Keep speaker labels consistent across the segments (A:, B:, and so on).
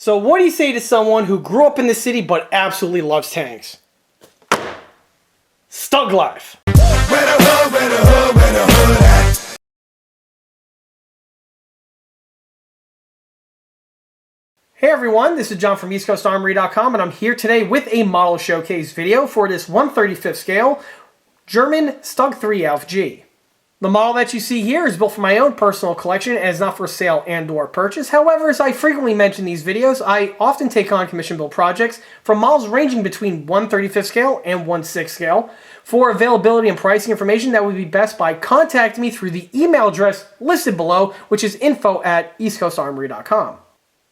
A: So what do you say to someone who grew up in the city but absolutely loves tanks? Stug life. Hey everyone, this is John from ausf.G, and I'm here today with a model showcase video for this 1/35th scale German Stug III ausf.G. The model that you see here is built for my own personal collection and is not for sale and/or purchase. However, as I frequently mention in these videos, I often take on commission build projects from models ranging between 1/35th scale and 1/6 scale. For availability and pricing information, that would be best by contacting me through the email address listed below, which is info@eastcoastarmory.com.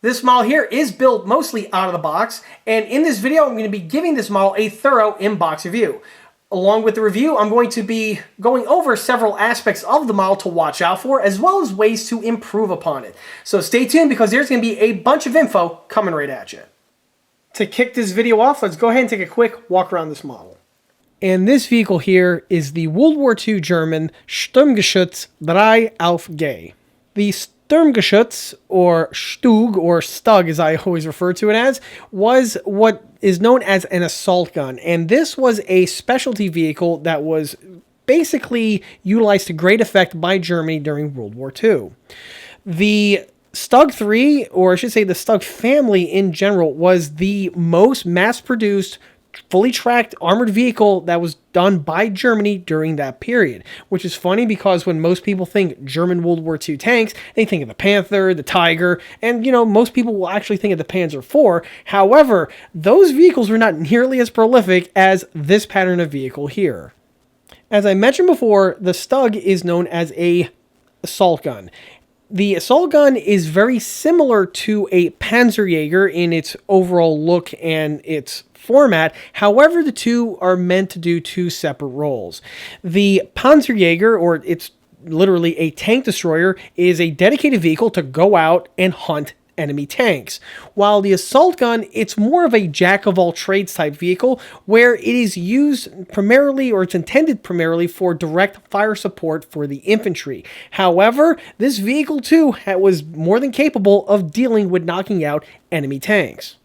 A: This model here is built mostly out of the box, and in this video I'm going to be giving this model a thorough in-box review. Along with the review, I'm going to be going over several aspects of the model to watch out for, as well as ways to improve upon it. So stay tuned, because there's going to be a bunch of info coming right at you. To kick this video off, let's go ahead and take a quick walk around this model. And this vehicle here is the World War II German Sturmgeschütz III ausf.G. The Sturmgeschütz, or Stug, or Stug as I always refer to it as, was what is known as an assault gun. And this was a specialty vehicle that was basically utilized to great effect by Germany during World War II. The Stug III, or I should say the Stug family in general, was the most mass-produced fully tracked armored vehicle that was done by Germany during that period, which is funny because when most people think German World War II tanks, they think of the Panther, the Tiger, and most people will actually think of the Panzer IV. However, those vehicles were not nearly as prolific as this pattern of vehicle here. As I mentioned before, the Stug is known as a assault gun. The assault gun is very similar to a Panzerjäger in its overall look and its format. However, the two are meant to do two separate roles. The Panzerjäger, or it's literally a tank destroyer, is a dedicated vehicle to go out and hunt enemy tanks. While the assault gun, it's more of a jack-of-all-trades type vehicle where it is used primarily, or it's intended primarily, for direct fire support for the infantry. However, this vehicle too was more than capable of dealing with knocking out enemy tanks.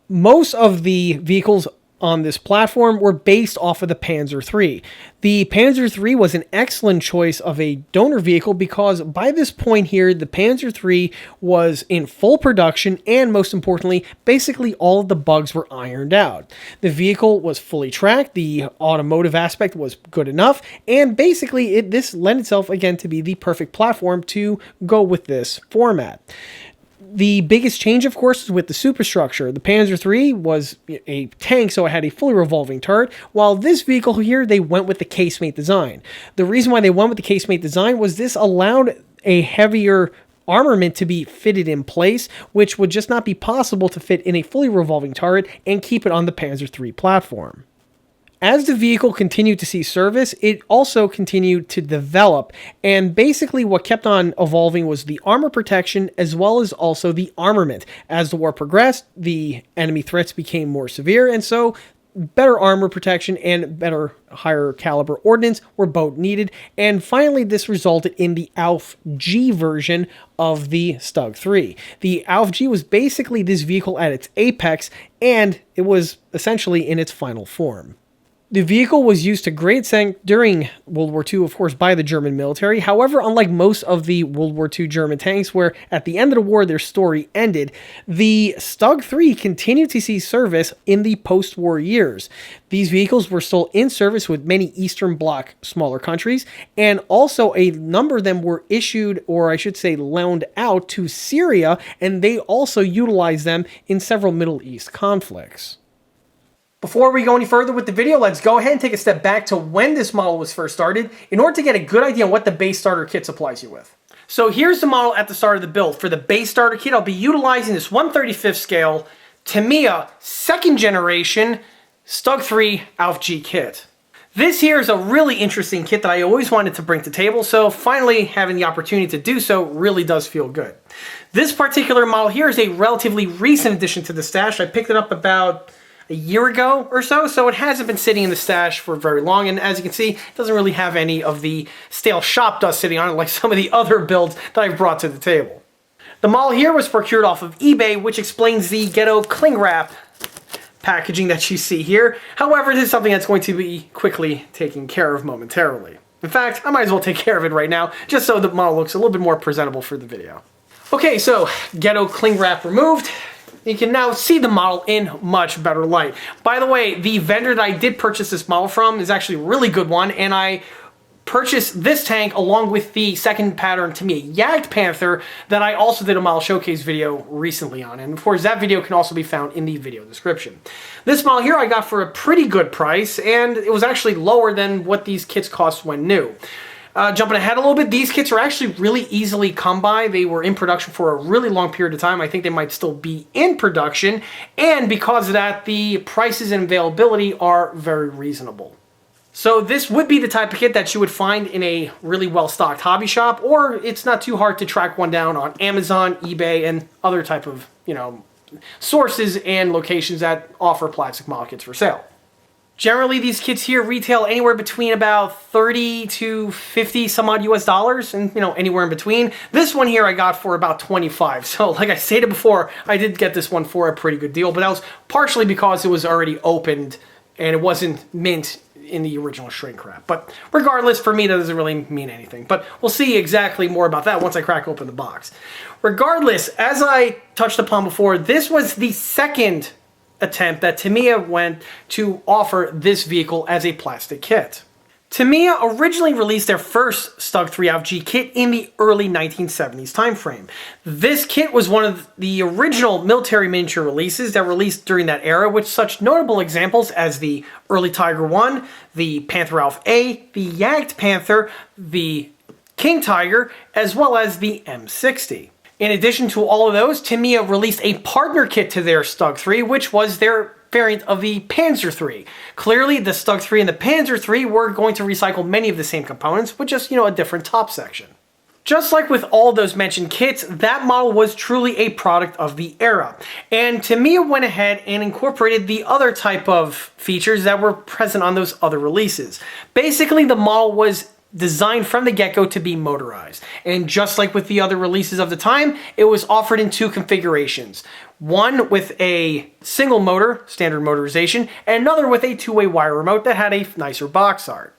A: Most of the vehicles on this platform were based off of the Panzer III. The Panzer III was an excellent choice of a donor vehicle because by this point here, the Panzer III was in full production, and most importantly, basically all of the bugs were ironed out. The vehicle was fully tracked, the automotive aspect was good enough, and basically this lent itself again to be the perfect platform to go with this format. The biggest change, of course, is with the superstructure. The Panzer III was a tank, so it had a fully revolving turret, while this vehicle here, they went with the casemate design. The reason why they went with the casemate design was this allowed a heavier armament to be fitted in place, which would just not be possible to fit in a fully revolving turret and keep it on the Panzer III platform. As the vehicle continued to see service, it also continued to develop, and basically what kept on evolving was the armor protection as well as also the armament. As the war progressed, the enemy threats became more severe, and so better armor protection and better higher caliber ordnance were both needed, and finally this resulted in the ausf.G version of the Stug III. The ausf.G was basically this vehicle at its apex, and it was essentially in its final form. The vehicle was used to great extent during World War II, of course, by the German military. However, unlike most of the World War II German tanks, where at the end of the war their story ended, the Stug III continued to see service in the post-war years. These vehicles were still in service with many Eastern Bloc smaller countries, and also a number of them were issued, or I should say loaned out, to Syria, and they also utilized them in several Middle East conflicts. Before we go any further with the video, let's go ahead and take a step back to when this model was first started in order to get a good idea on what the base starter kit supplies you with. So here's the model at the start of the build. For the base starter kit, I'll be utilizing this 1/35th scale Tamiya 2nd generation Stug III ausf.G kit. This here is a really interesting kit that I always wanted to bring to the table, so finally having the opportunity to do so really does feel good. This particular model here is a relatively recent addition to the stash. I picked it up about a year ago or so, so it hasn't been sitting in the stash for very long, and as you can see, it doesn't really have any of the stale shop dust sitting on it like some of the other builds that I've brought to the table. The model here was procured off of eBay, which explains the ghetto cling wrap packaging that you see here. However, this is something that's going to be quickly taken care of momentarily. In fact, I might as well take care of it right now, just so the model looks a little bit more presentable for the video. Okay, so ghetto cling wrap removed. You can now see the model in much better light. By the way, the vendor that I did purchase this model from is actually a really good one, and I purchased this tank along with the second pattern Tamiya Yagged Panther that I also did a model showcase video recently on. And of course, that video can also be found in the video description. This model here I got for a pretty good price, and it was actually lower than what these kits cost when new. Jumping ahead a little bit, these kits are actually really easily come by. They were in production for a really long period of time. I think they might still be in production, and because of that, the prices and availability are very reasonable. So this would be the type of kit that you would find in a really well-stocked hobby shop, or it's not too hard to track one down on Amazon, eBay, and other type of, sources and locations that offer plastic model kits for sale. Generally, these kits here retail anywhere between about 30 to 50 some odd US dollars, and anywhere in between. This one here I got for about 25. So like I stated before, I did get this one for a pretty good deal, but that was partially because it was already opened and it wasn't mint in the original shrink wrap. But regardless, for me, that doesn't really mean anything. But we'll see exactly more about that once I crack open the box. Regardless, as I touched upon before, this was the second attempt that Tamiya went to offer this vehicle as a plastic kit. Tamiya originally released their first Stug III ALF-G kit in the early 1970s timeframe. This kit was one of the original military miniature releases that released during that era, with such notable examples as the early Tiger I, the Panther ALF-A, the Yagged Panther, the King Tiger, as well as the M60. In addition to all of those, Tamiya released a partner kit to their Stug III, which was their variant of the Panzer III. Clearly, the Stug III and the Panzer III were going to recycle many of the same components, with just, a different top section. Just like with all those mentioned kits, that model was truly a product of the era. And Tamiya went ahead and incorporated the other type of features that were present on those other releases. Basically, the model was designed from the get-go to be motorized. And just like with the other releases of the time, it was offered in two configurations. One with a single motor, standard motorization, and another with a two-way wire remote that had a nicer box art.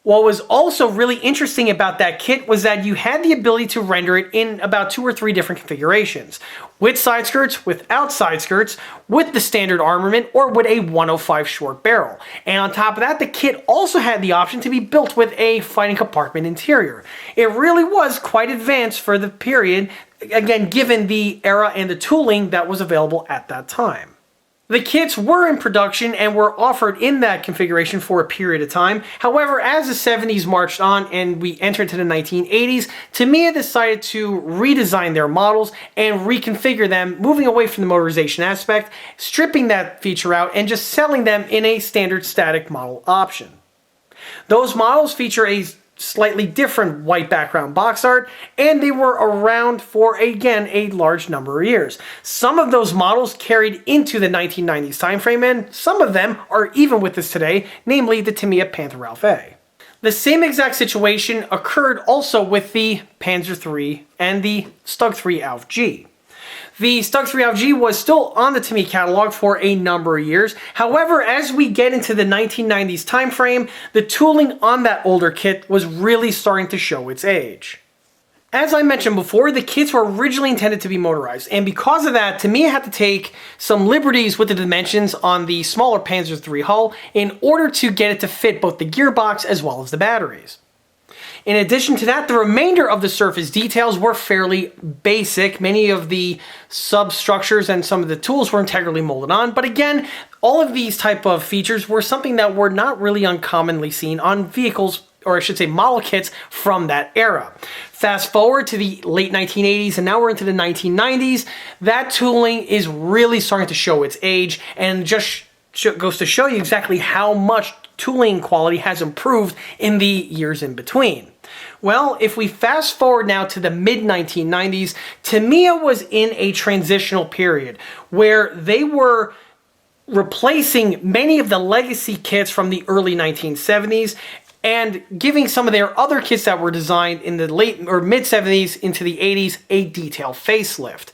A: What was also really interesting about that kit was that you had the ability to render it in about 2 or 3 different configurations. With side skirts, without side skirts, with the standard armament, or with a 105 short barrel. And on top of that, the kit also had the option to be built with a fighting compartment interior. It really was quite advanced for the period, again, given the era and the tooling that was available at that time. The kits were in production and were offered in that configuration for a period of time. However, as the 70s marched on and we entered into the 1980s, Tamiya decided to redesign their models and reconfigure them, moving away from the motorization aspect, stripping that feature out, and just selling them in a standard static model option. Those models feature a slightly different white background box art, and they were around for, again, a large number of years. Some of those models carried into the 1990s timeframe, and some of them are even with us today, namely the Tamiya Panther ALF-A. The same exact situation occurred also with the Panzer III and the Stug III ALF-G. The Stug III ALF-G was still on the Tamiya catalog for a number of years. However, as we get into the 1990s timeframe, the tooling on that older kit was really starting to show its age. As I mentioned before, the kits were originally intended to be motorized, and because of that, Tamiya had to take some liberties with the dimensions on the smaller Panzer III hull in order to get it to fit both the gearbox as well as the batteries. In addition to that, the remainder of the surface details were fairly basic. Many of the substructures and some of the tools were integrally molded on, but again, all of these type of features were something that were not really uncommonly seen on vehicles, or I should say model kits from that era. Fast forward to the late 1980s, and now we're into the 1990s, that tooling is really starting to show its age, and just goes to show you exactly how much tooling quality has improved in the years in between. Well, if we fast forward now to the mid-1990s, Tamiya was in a transitional period where they were replacing many of the legacy kits from the early 1970s and giving some of their other kits that were designed in the late or mid 70s into the 80s a detail facelift.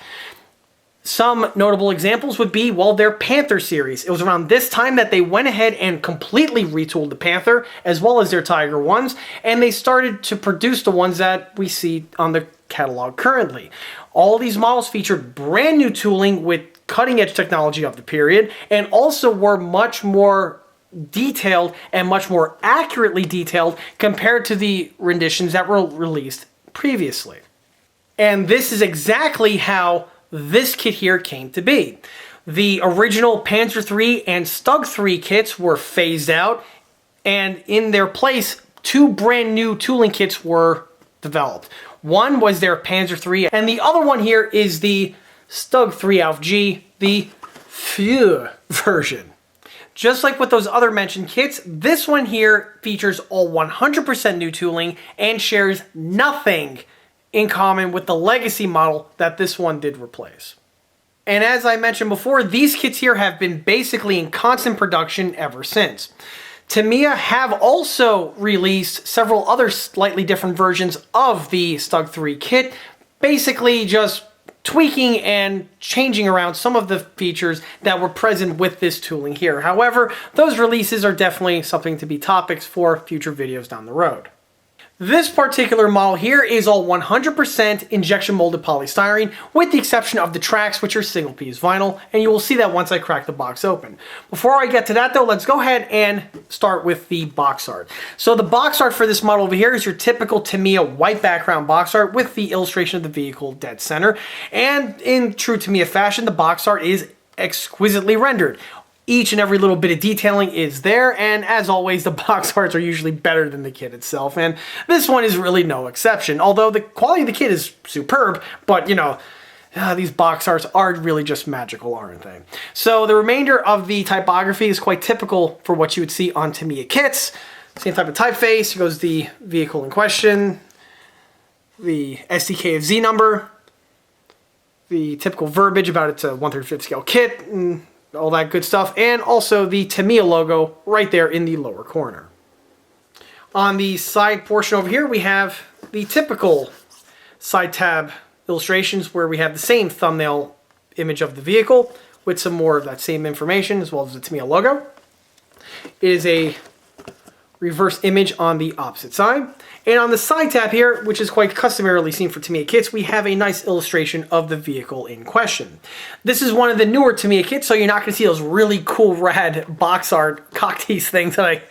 A: Some notable examples would be, well, their Panther series. It was around this time that they went ahead and completely retooled the Panther, as well as their Tiger ones, and they started to produce the ones that we see on the catalog currently. All these models featured brand new tooling with cutting-edge technology of the period, and also were much more detailed and much more accurately detailed compared to the renditions that were released previously. And this is exactly how this kit here came to be. The original Panzer III and Stug III kits were phased out, and in their place, two brand new tooling kits were developed. One was their Panzer III, and the other one here is the Stug III, the FG version. Just like with those other mentioned kits, this one here features all 100% new tooling and shares nothing in common with the legacy model that this one did replace. And as I mentioned before, these kits here have been basically in constant production ever since. Tamiya have also released several other slightly different versions of the Stug III kit, basically just tweaking and changing around some of the features that were present with this tooling here. However, those releases are definitely something to be topics for future videos down the road. This particular model here is all 100% injection molded polystyrene, with the exception of the tracks, which are single piece vinyl, and you will see that once I crack the box open. Before I get to that though, let's go ahead and start with the box art. So the box art for this model over here is your typical Tamiya white background box art with the illustration of the vehicle dead center, and in true Tamiya fashion, the box art is exquisitely rendered. Each and every little bit of detailing is there, and as always, the box arts are usually better than the kit itself, and this one is really no exception. Although the quality of the kit is superb, but you know, these box arts are really just magical, aren't they? So the remainder of the typography is quite typical for what you would see on Tamiya kits. Same type of typeface. Here goes the vehicle in question, the STK of Z number, the typical verbiage about it's a 1/35 scale kit, and all that good stuff, and also the Tamiya logo right there in the lower corner. On the side portion over here, we have the typical side tab illustrations where we have the same thumbnail image of the vehicle with some more of that same information as well as the Tamiya logo. It is a reverse image on the opposite side. And on the side tab here, which is quite customarily seen for Tamiya kits, we have a nice illustration of the vehicle in question. This is one of the newer Tamiya kits, so you're not going to see those really cool rad box art cock tease things that I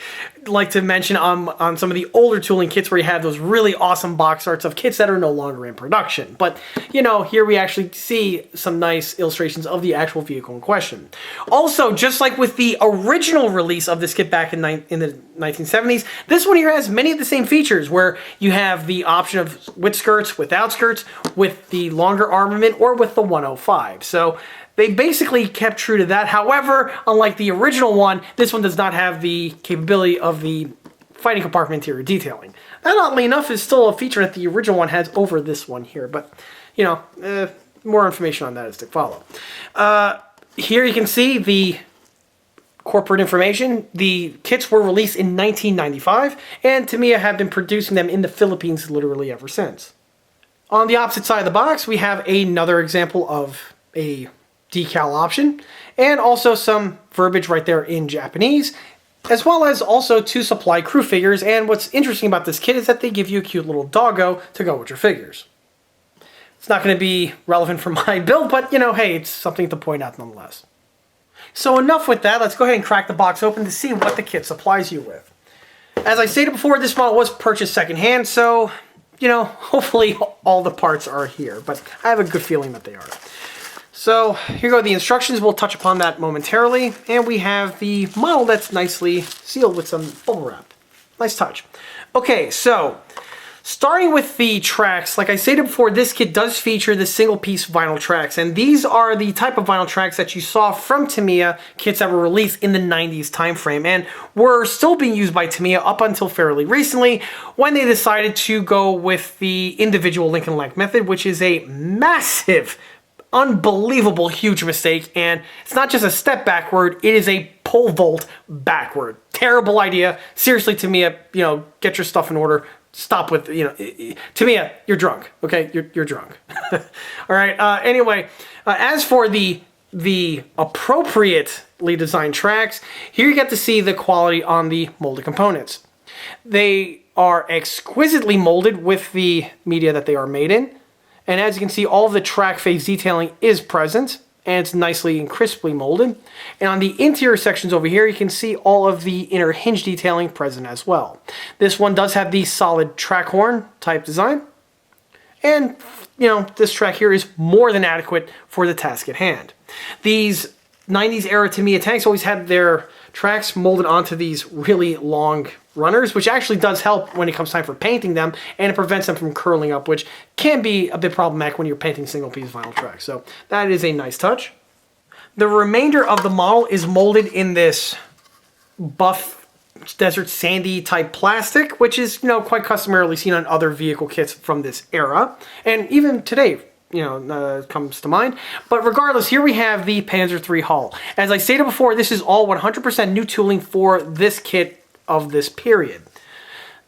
A: like to mention on some of the older tooling kits where you have those really awesome box arts of kits that are no longer in production. But, you know, here we actually see some nice illustrations of the actual vehicle in question. Also, just like with the original release of this kit back in the 1970s, this one here has many of the same features where you have the option of with skirts, without skirts, with the longer armament, or with the 105. So they basically kept true to that. However, unlike the original one, this one does not have the capability of the fighting compartment interior detailing. That, oddly enough, is still a feature that the original one has over this one here. But, you know, more information on that is to follow. Here you can see the corporate information. The kits were released in 1995, and Tamiya have been producing them in the Philippines literally ever since. On the opposite side of the box, we have another example of a decal option, and also some verbiage right there in Japanese, as well as also two supply crew figures. And what's interesting about this kit is that they give you a cute little doggo to go with your figures. It's not going to be relevant for my build, but you know, hey, it's something to point out nonetheless. So enough with that, let's go ahead and crack the box open to see what the kit supplies you with. As I stated before, this model was purchased secondhand, so, you know, hopefully all the parts are here, but I have a good feeling that they are. So here go the instructions. We'll touch upon that momentarily. And we have the model that's nicely sealed with some bubble wrap. Nice touch. Okay, so starting with the tracks, like I stated before, this kit does feature the single piece vinyl tracks. And these are the type of vinyl tracks that you saw from Tamiya kits that were released in the 90s timeframe and were still being used by Tamiya up until fairly recently when they decided to go with the individual link and length method, which is a massive, unbelievable huge mistake, and it's not just a step backward, it is a pole vault backward. Terrible idea. Seriously, Tamiya, get your stuff in order. Stop with, Tamiya, you're drunk, okay? You're drunk. All right, anyway, as for the appropriately designed tracks, here you get to see the quality on the molded components. They are exquisitely molded with the media that they are made in. And as you can see, all of the track phase detailing is present, and it's nicely and crisply molded. And on the interior sections over here, you can see all of the inner hinge detailing present as well. This one does have the solid track horn type design. And, this track here is more than adequate for the task at hand. These 90s era Tamiya tanks always had their tracks molded onto these really long runners, which actually does help when it comes time for painting them, and it prevents them from curling up, which can be a bit problematic when you're painting single piece vinyl tracks. So that is a nice touch. The remainder of the model is molded in this buff desert sandy type plastic, which is, quite customarily seen on other vehicle kits from this era, and even today, comes to mind. But regardless, here we have the Panzer III hull. As I stated before, this is all 100% new tooling for this kit of this period.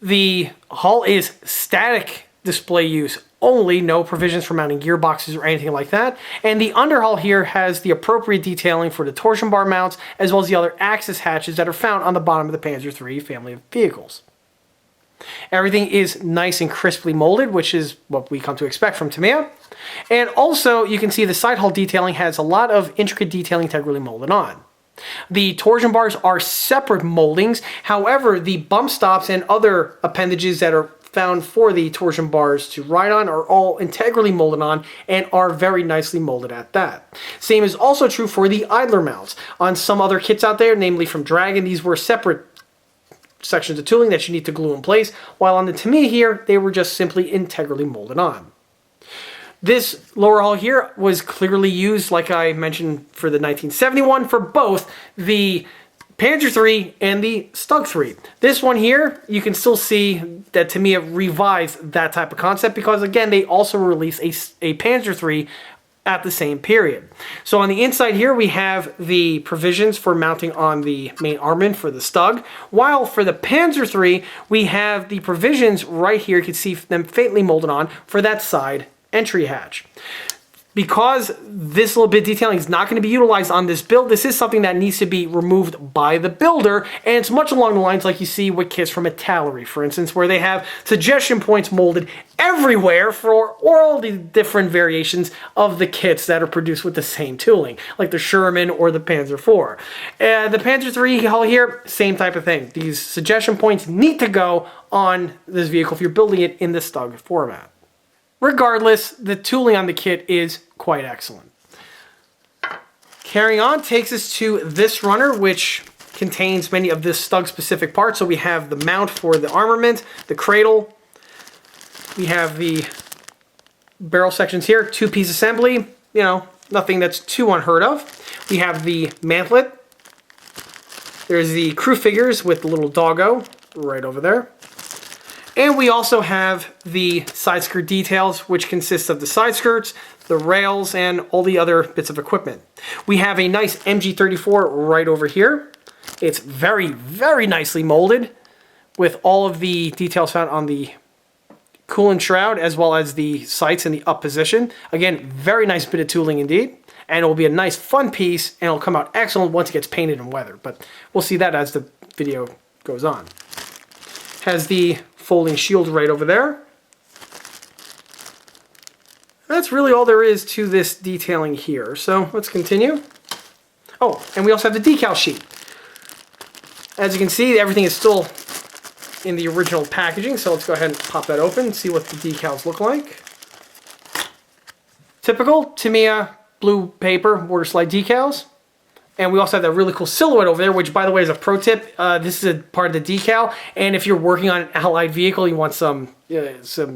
A: The hull is static display use only, no provisions for mounting gearboxes or anything like that. And the underhull here has the appropriate detailing for the torsion bar mounts, as well as the other axis hatches that are found on the bottom of the Panzer III family of vehicles. Everything is nice and crisply molded, which is what we come to expect from Tamiya. And also, you can see the side hull detailing has a lot of intricate detailing integrally molded on. The torsion bars are separate moldings. However, the bump stops and other appendages that are found for the torsion bars to ride on are all integrally molded on and are very nicely molded at that. Same is also true for the idler mounts. On some other kits out there, namely from Dragon, these were separate sections of tooling that you need to glue in place, while on the Tamiya here, they were just simply integrally molded on. This lower hull here was clearly used, like I mentioned, for the 1971 for both the Panzer III and the Stug III. This one here, you can still see that Tamiya revised that type of concept because, again, they also released a Panzer III at the same period. So on the inside here, we have the provisions for mounting on the main armament for the Stug, while for the Panzer III, we have the provisions right here. You can see them faintly molded on for that side entry hatch. Because this little bit of detailing is not going to be utilized on this build, this is something that needs to be removed by the builder, and it's much along the lines like you see with kits from Italeri, for instance, where they have suggestion points molded everywhere for all the different variations of the kits that are produced with the same tooling, like the Sherman or the Panzer IV. The Panzer III hull here, same type of thing. These suggestion points need to go on this vehicle if you're building it in the Stug format. Regardless, the tooling on the kit is quite excellent. Carrying on takes us to this runner, which contains many of this Stug-specific parts. So we have the mount for the armament, the cradle. We have the barrel sections here, two-piece assembly. Nothing that's too unheard of. We have the mantlet. There's the crew figures with the little doggo right over there. And we also have the side skirt details, which consists of the side skirts, the rails, and all the other bits of equipment. We have a nice MG34 right over here. It's very, very nicely molded with all of the details found on the coolant shroud, as well as the sights in the up position. Again, very nice bit of tooling indeed. And it will be a nice, fun piece, and it'll come out excellent once it gets painted and weathered. But we'll see that as the video goes on. Has the folding shield right over there. That's really all there is to this detailing here. So let's continue. Oh, and we also have the decal sheet. As you can see, everything is still in the original packaging, so let's go ahead and pop that open and see what the decals look like. Typical Tamiya blue paper water slide decals. And we also have that really cool silhouette over there, which, by the way, is a pro tip. This is a part of the decal, and if you're working on an allied vehicle, you want some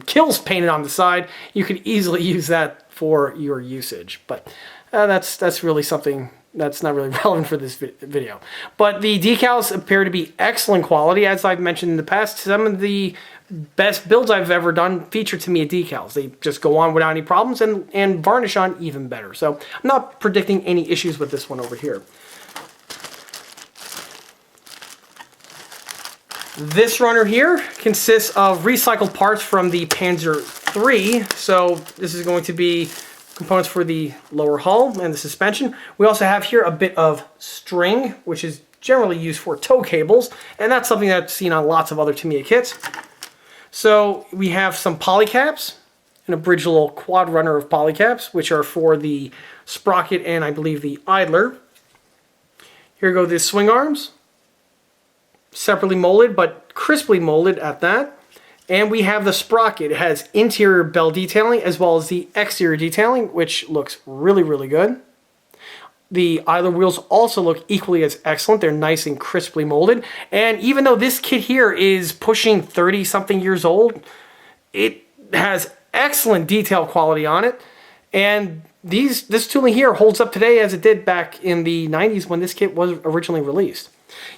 A: kills painted on the side, you could easily use that for your usage. But that's really something that's not really relevant for this video. But the decals appear to be excellent quality. As I've mentioned in the past, some of the best builds I've ever done feature Tamiya decals. They just go on without any problems and varnish on even better. So I'm not predicting any issues with this one over here. This runner here consists of recycled parts from the Panzer III. So this is going to be components for the lower hull and the suspension. We also have here a bit of string, which is generally used for tow cables, and that's something that's seen on lots of other Tamiya kits. So we have some polycaps, an abridged quad runner of polycaps, which are for the sprocket and I believe the idler. Here go the swing arms, separately molded but crisply molded at that. And we have the sprocket. It has interior bell detailing as well as the exterior detailing, which looks really, really good. The idler wheels also look equally as excellent. They're nice and crisply molded. And even though this kit here is pushing 30-something years old, it has excellent detail quality on it. And this tooling here holds up today as it did back in the 90s when this kit was originally released.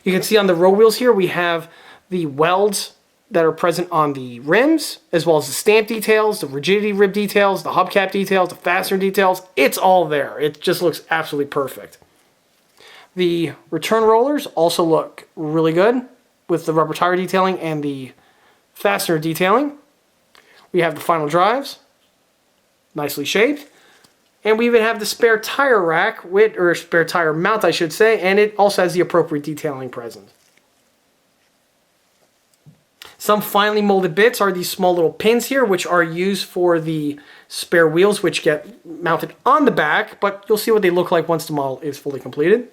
A: You can see on the road wheels here we have the welds that are present on the rims, as well as the stamp details, the rigidity rib details, the hubcap details, the fastener details. It's all there. It just looks absolutely perfect. The return rollers also look really good with the rubber tire detailing and the fastener detailing. We have the final drives, nicely shaped. And we even have the spare tire rack, or spare tire mount, I should say, and it also has the appropriate detailing present. Some finely molded bits are these small little pins here, which are used for the spare wheels, which get mounted on the back, but you'll see what they look like once the model is fully completed.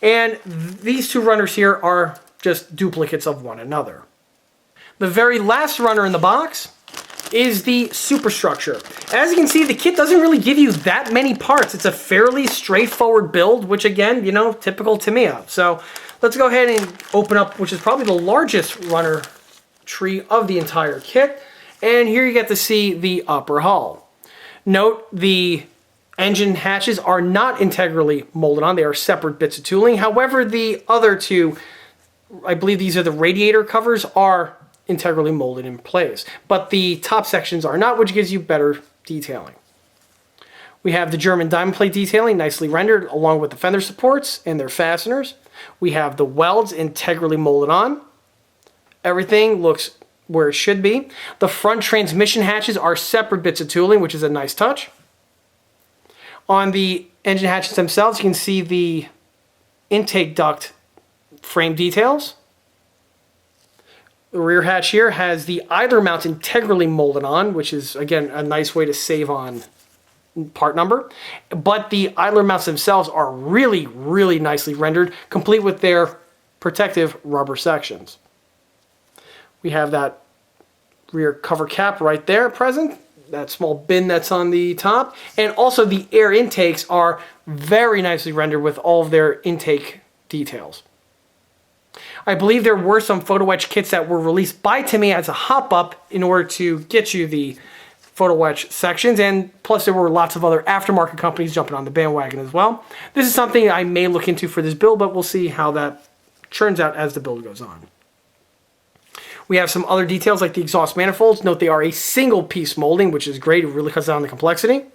A: And these two runners here are just duplicates of one another. The very last runner in the box is the superstructure. As you can see, the kit doesn't really give you that many parts. It's a fairly straightforward build, which again, you know, typical Tamiya. So let's go ahead and open up, which is probably the largest runner tree of the entire kit. And here you get to see the upper hull. Note the engine hatches are not integrally molded on. They are separate bits of tooling. However, the other two, I believe these are the radiator covers, are integrally molded in place. But the top sections are not, which gives you better detailing. We have the German diamond plate detailing nicely rendered along with the fender supports and their fasteners. We have the welds integrally molded on. Everything looks where it should be. The front transmission hatches are separate bits of tooling, which is a nice touch. On the engine hatches themselves, you can see the intake duct frame details. The rear hatch here has the idler mount integrally molded on, which is, again, a nice way to save on part number. But the idler mounts themselves are really, really nicely rendered, complete with their protective rubber sections. We have that rear cover cap right there present, that small bin that's on the top, and also the air intakes are very nicely rendered with all of their intake details. I believe there were some photo etch kits that were released by Tamiya as a hop-up in order to get you the photo etch sections, and plus there were lots of other aftermarket companies jumping on the bandwagon as well. This is something I may look into for this build, but we'll see how that turns out as the build goes on. We have some other details like the exhaust manifolds. Note they are a single piece molding, which is great. It really cuts down on the complexity.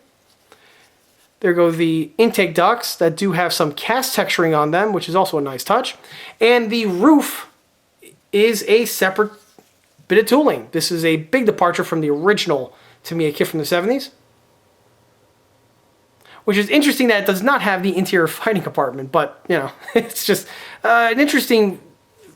A: There go the intake ducts that do have some cast texturing on them, which is also a nice touch. And the roof is a separate bit of tooling. This is a big departure from the original Tamiya kit from the 70s. Which is interesting that it does not have the interior fighting compartment, but, you know, it's just an interesting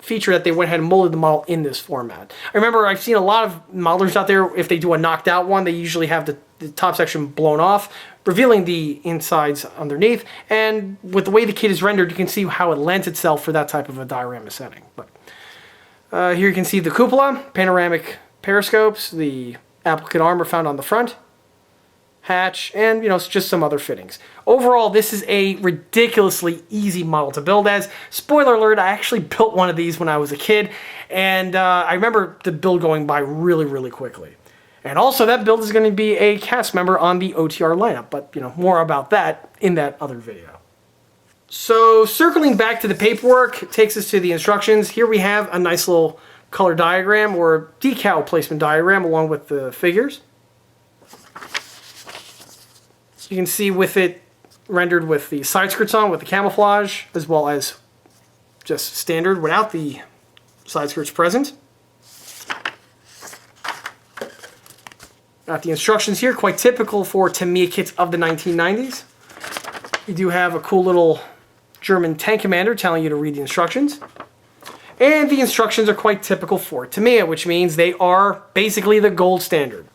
A: feature that they went ahead and molded the model in this format. I remember I've seen a lot of modelers out there, if they do a knocked out one, they usually have the top section blown off, revealing the insides underneath. And with the way the kit is rendered, you can see how it lends itself for that type of a diorama setting. But here you can see the cupola, panoramic periscopes, the applicant armor found on the front, hatch, and, you know, it's just some other fittings. Overall, this is a ridiculously easy model to build as. Spoiler alert, I actually built one of these when I was a kid, and I remember the build going by really, really quickly. And also, that build is going to be a cast member on the OTR lineup, but, you know, more about that in that other video. So, circling back to the paperwork takes us to the instructions. Here we have a nice little color diagram or decal placement diagram along with the figures. You can see with it rendered with the side skirts on, with the camouflage, as well as just standard without the side skirts present. Got the instructions here, quite typical for Tamiya kits of the 1990s. You do have a cool little German tank commander telling you to read the instructions. And the instructions are quite typical for Tamiya, which means they are basically the gold standard.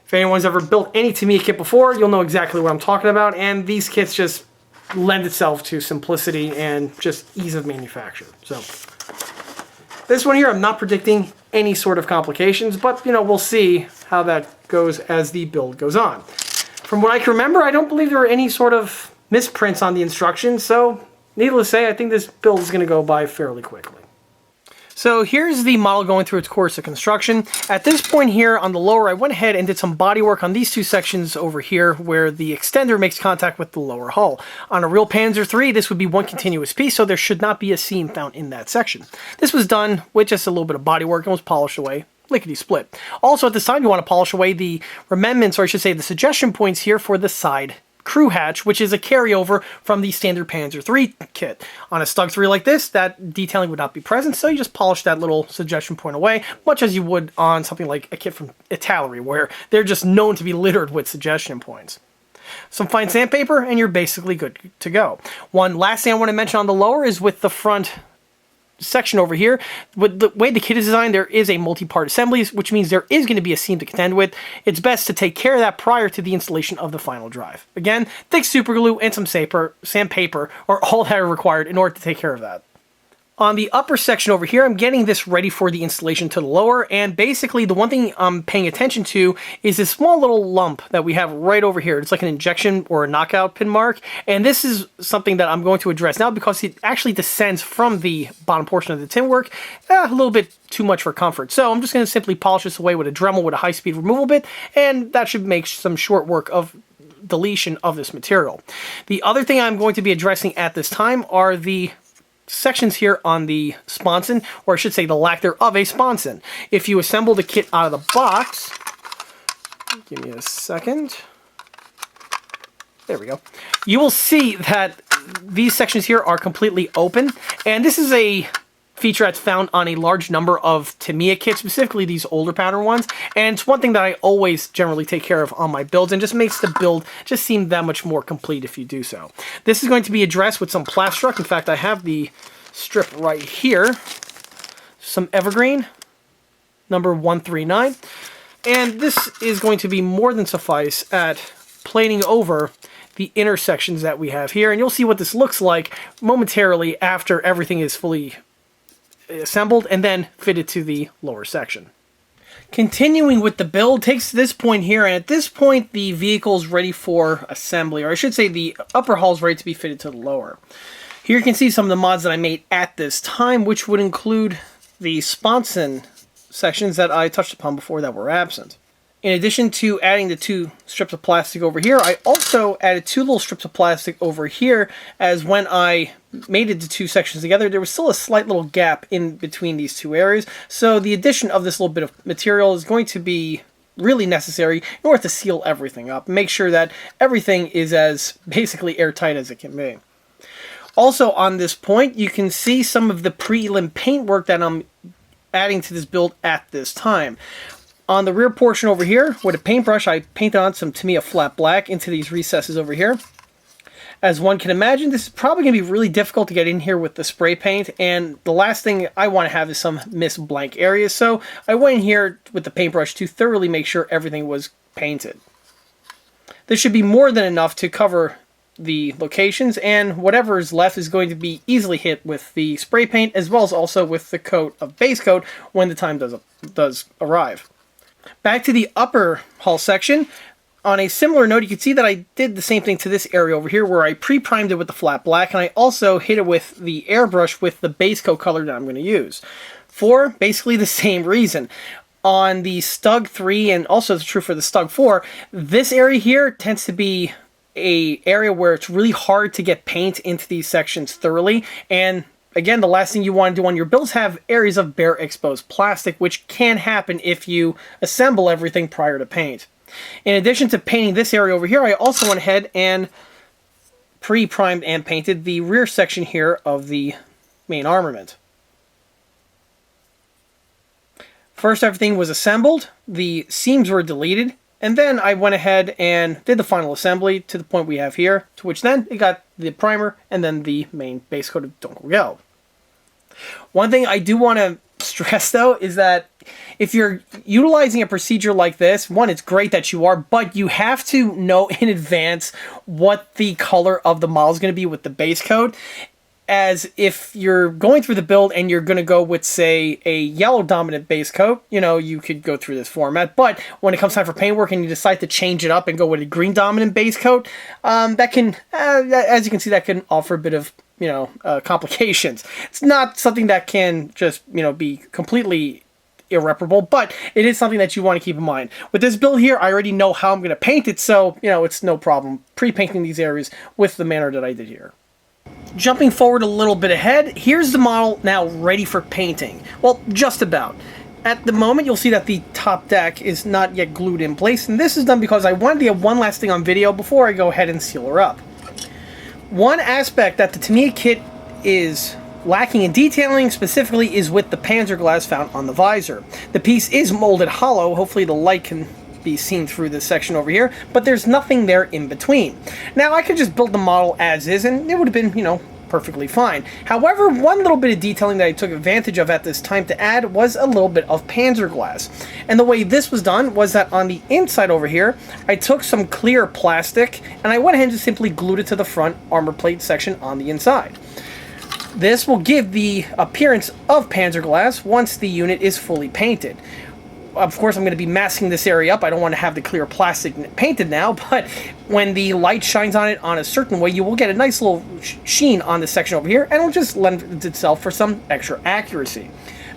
A: If anyone's ever built any Tamiya kit before, you'll know exactly what I'm talking about, and these kits just lend itself to simplicity and just ease of manufacture. So this one here, I'm not predicting any sort of complications, but we'll see how that goes as the build goes on. From what I can remember, I don't believe there were any sort of misprints on the instructions, so needless to say, I think this build is going to go by fairly quickly. So here's the model going through its course of construction. At this point here on the lower, I went ahead and did some body work on these two sections over here where the extender makes contact with the lower hull. On a real Panzer III, this would be one continuous piece, so there should not be a seam found in that section. This was done with just a little bit of body work and was polished away, lickety-split. Also at this time, you want to polish away the remnants, or I should say the suggestion points here for the side crew hatch, which is a carryover from the standard Panzer III kit. On a Stug 3 like this, that detailing would not be present, so you just polish that little suggestion point away, much as you would on something like a kit from Italy, where they're just known to be littered with suggestion points. Some fine sandpaper, and you're basically good to go. One last thing I want to mention on the lower is with the front section over here. With the way the kit is designed, there is a multi-part assembly, which means there is going to be a seam to contend with. It's best to take care of that prior to the installation of the final drive. Again, thick super glue and some sandpaper are all that are required in order to take care of that. On the upper section over here, I'm getting this ready for the installation to the lower, and basically the one thing I'm paying attention to is this small little lump that we have right over here. It's like an injection or a knockout pin mark, and this is something that I'm going to address now because it actually descends from the bottom portion of the tin work a little bit too much for comfort. So I'm just going to simply polish this away with a Dremel with a high-speed removal bit, and that should make some short work of deletion of this material. The other thing I'm going to be addressing at this time are the sections here on the sponson, or I should say the lack thereof a sponson. If you assemble the kit out of the box, give me a second, there we go, you will see that these sections here are completely open, and this is a feature that's found on a large number of Tamiya kits, specifically these older pattern ones, and it's one thing that I always generally take care of on my builds and just makes the build just seem that much more complete if you do so. This is going to be addressed with some Plastruck. In fact, I have the strip right here, some Evergreen, number 139, and this is going to be more than suffice at plating over the intersections that we have here, and you'll see what this looks like momentarily after everything is fully assembled and then fitted to the lower section. Continuing with the build takes to this point here, and at this point the vehicle is ready for assembly, or I should say the upper hull is ready to be fitted to the lower. Here you can see some of the mods that I made at this time, which would include the sponson sections that I touched upon before that were absent. In addition to adding the two strips of plastic over here, I also added two little strips of plastic over here, as when I mated the two sections together, there was still a slight little gap in between these two areas, so the addition of this little bit of material is going to be really necessary in order to seal everything up, make sure that everything is as basically airtight as it can be. Also on this point, you can see some of the prelim paintwork that I'm adding to this build at this time. On the rear portion over here, with a paintbrush, I painted on some Tamiya flat black into these recesses over here. As one can imagine, this is probably going to be really difficult to get in here with the spray paint, and the last thing I want to have is some missed blank areas, so I went in here with the paintbrush to thoroughly make sure everything was painted. This should be more than enough to cover the locations, and whatever is left is going to be easily hit with the spray paint, as well as also with the coat of base coat when the time does arrive. Back to the upper hull section. On a similar note, you can see that I did the same thing to this area over here, where I pre-primed it with the flat black, and I also hit it with the airbrush with the base coat color that I'm going to use, for basically the same reason. On the Stug 3, and also it's true for the Stug 4, this area here tends to be an area where it's really hard to get paint into these sections thoroughly, and again, the last thing you want to do on your builds have areas of bare exposed plastic, which can happen if you assemble everything prior to paint. In addition to painting this area over here, I also went ahead and pre-primed and painted the rear section here of the main armament. First, everything was assembled, the seams were deleted, and then I went ahead and did the final assembly to the point we have here, to which then it got the primer and then the main base coat of Dunkelgelb. One thing I do want to stress, though, is that if you're utilizing a procedure like this, one, it's great that you are, but you have to know in advance what the color of the model is going to be with the base coat. As if you're going through the build and you're going to go with, say, a yellow dominant base coat, you know, you could go through this format. But when it comes time for paintwork and you decide to change it up and go with a green dominant base coat, that can, as you can see, that can offer a bit of, you know, complications. It's not something that can just, you know, be completely irreparable, but it is something that you want to keep in mind. With this build here, I already know how I'm going to paint it, so, you know, it's no problem pre-painting these areas with the manner that I did here. Jumping forward a little bit ahead, here's the model now ready for painting. Well, just about. At the moment, you'll see that the top deck is not yet glued in place, and this is done because I wanted to get one last thing on video before I go ahead and seal her up. One aspect that the Tamiya kit is lacking in detailing specifically is with the panzer glass found on the visor. The piece is molded hollow, hopefully the light can be seen through this section over here, but there's nothing there in between. Now, I could just build the model as is, and it would have been, you know, perfectly fine. However, one little bit of detailing that I took advantage of at this time to add was a little bit of panzer glass. And the way this was done was that on the inside over here, I took some clear plastic, and I went ahead and just simply glued it to the front armor plate section on the inside. This will give the appearance of panzer glass once the unit is fully painted. Of course, I'm going to be masking this area up. I don't want to have the clear plastic painted now, but when the light shines on it on a certain way, you will get a nice little sheen on this section over here, and it'll just lend itself for some extra accuracy.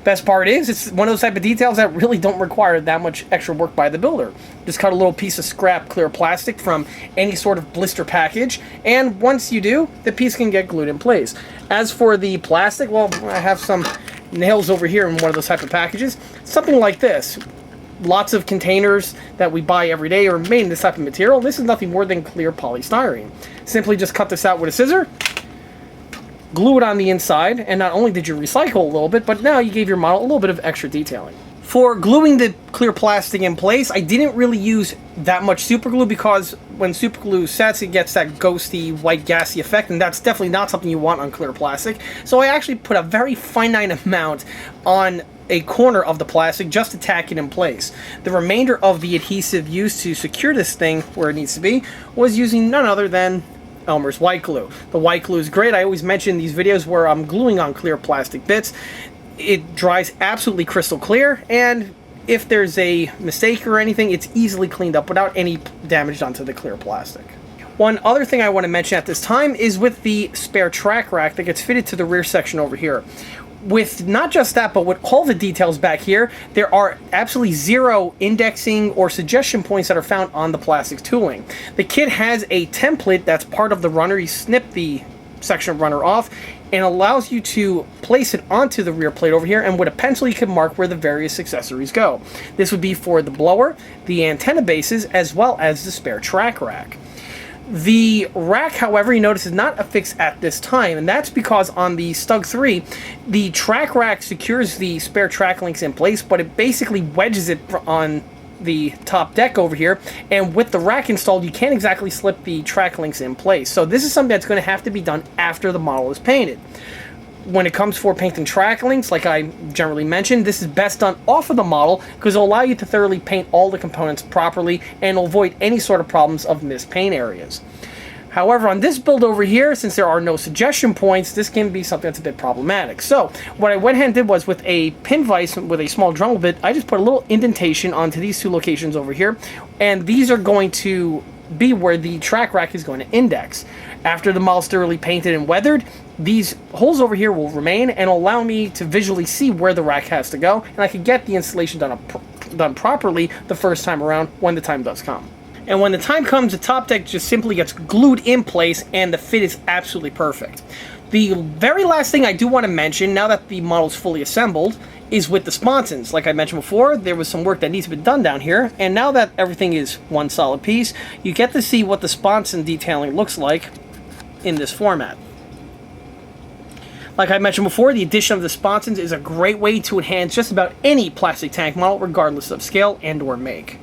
A: Best part is, it's one of those type of details that really don't require that much extra work by the builder. Just cut a little piece of scrap clear plastic from any sort of blister package, and once you do, the piece can get glued in place. As for the plastic, well, I have some nails over here in one of those type of packages. Something like this. Lots of containers that we buy every day are made in this type of material. This is nothing more than clear polystyrene. Simply just cut this out with a scissor, glue it on the inside, and not only did you recycle a little bit, but now you gave your model a little bit of extra detailing. For gluing the clear plastic in place, I didn't really use that much super glue because when super glue sets, it gets that ghosty, white, gassy effect, and that's definitely not something you want on clear plastic. So I actually put a very finite amount on a corner of the plastic just to tack it in place. The remainder of the adhesive used to secure this thing where it needs to be was using none other than Elmer's white glue. The white glue is great. I always mention in these videos where I'm gluing on clear plastic bits. It dries absolutely crystal clear, and if there's a mistake or anything, it's easily cleaned up without any damage done to the clear plastic. One other thing I want to mention at this time is with the spare track rack that gets fitted to the rear section over here. With not just that, but with all the details back here, there are absolutely zero indexing or suggestion points that are found on the plastic tooling. The kit has a template that's part of the runner. You snip the section of runner off and allows you to place it onto the rear plate over here, and with a pencil you can mark where the various accessories go. This would be for the blower, the antenna bases, as well as the spare track rack. The rack, however, you notice is not affixed at this time, and that's because on the Stug III, the track rack secures the spare track links in place, but it basically wedges it on the top deck over here, and with the rack installed, you can't exactly slip the track links in place. So this is something that's going to have to be done after the model is painted. When it comes for painting track links, like I generally mentioned, this is best done off of the model because it'll allow you to thoroughly paint all the components properly and will avoid any sort of problems of missed paint areas. However, on this build over here, since there are no suggestion points, this can be something that's a bit problematic. So, what I went ahead and did was, with a pin vise with a small Dremel bit, I just put a little indentation onto these two locations over here, and these are going to be where the track rack is going to index. After the model's thoroughly painted and weathered, these holes over here will remain and allow me to visually see where the rack has to go, and I can get the installation done properly the first time around when the time does come. And when the time comes, the top deck just simply gets glued in place and the fit is absolutely perfect. The very last thing I do want to mention, now that the model's fully assembled, is with the sponsons. Like I mentioned before, there was some work that needs to be done down here, and now that everything is one solid piece, you get to see what the sponson detailing looks like in this format. Like I mentioned before, the addition of the sponsons is a great way to enhance just about any plastic tank model, regardless of scale and or make.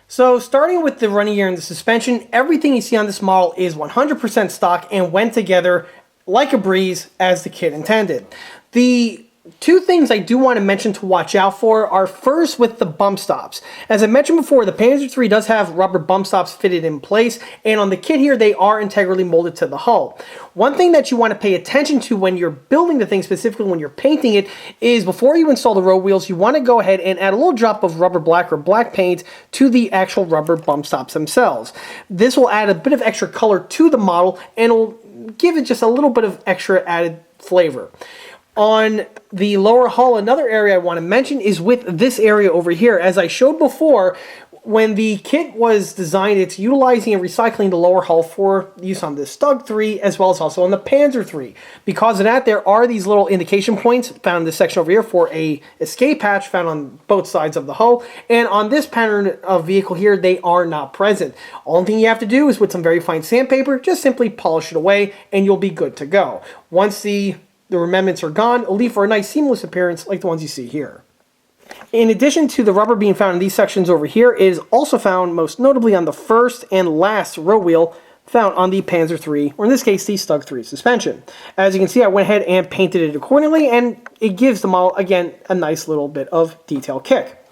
A: So starting with the running gear and the suspension, everything you see on this model is 100% stock and went together like a breeze as the kit intended. The two things I do want to mention to watch out for are first with the bump stops. As I mentioned before, the Panzer III does have rubber bump stops fitted in place, and on the kit here they are integrally molded to the hull. One thing that you want to pay attention to when you're building the thing, specifically when you're painting it, is before you install the road wheels, you want to go ahead and add a little drop of rubber black or black paint to the actual rubber bump stops themselves. This will add a bit of extra color to the model and will give it just a little bit of extra added flavor. On the lower hull, another area I want to mention is with this area over here. As I showed before, when the kit was designed, it's utilizing and recycling the lower hull for use on the Stug III as well as also on the Panzer III. Because of that, there are these little indication points found in this section over here for a escape hatch found on both sides of the hull. And on this pattern of vehicle here, they are not present. Only thing you have to do is with some very fine sandpaper, just simply polish it away and you'll be good to go. Once the remnants are gone, it'll leave for a nice seamless appearance like the ones you see here. In addition to the rubber being found in these sections over here, it is also found most notably on the first and last row wheel found on the Panzer III, or in this case the Stug III suspension. As you can see, I went ahead and painted it accordingly, and it gives the model, again, a nice little bit of detail kick.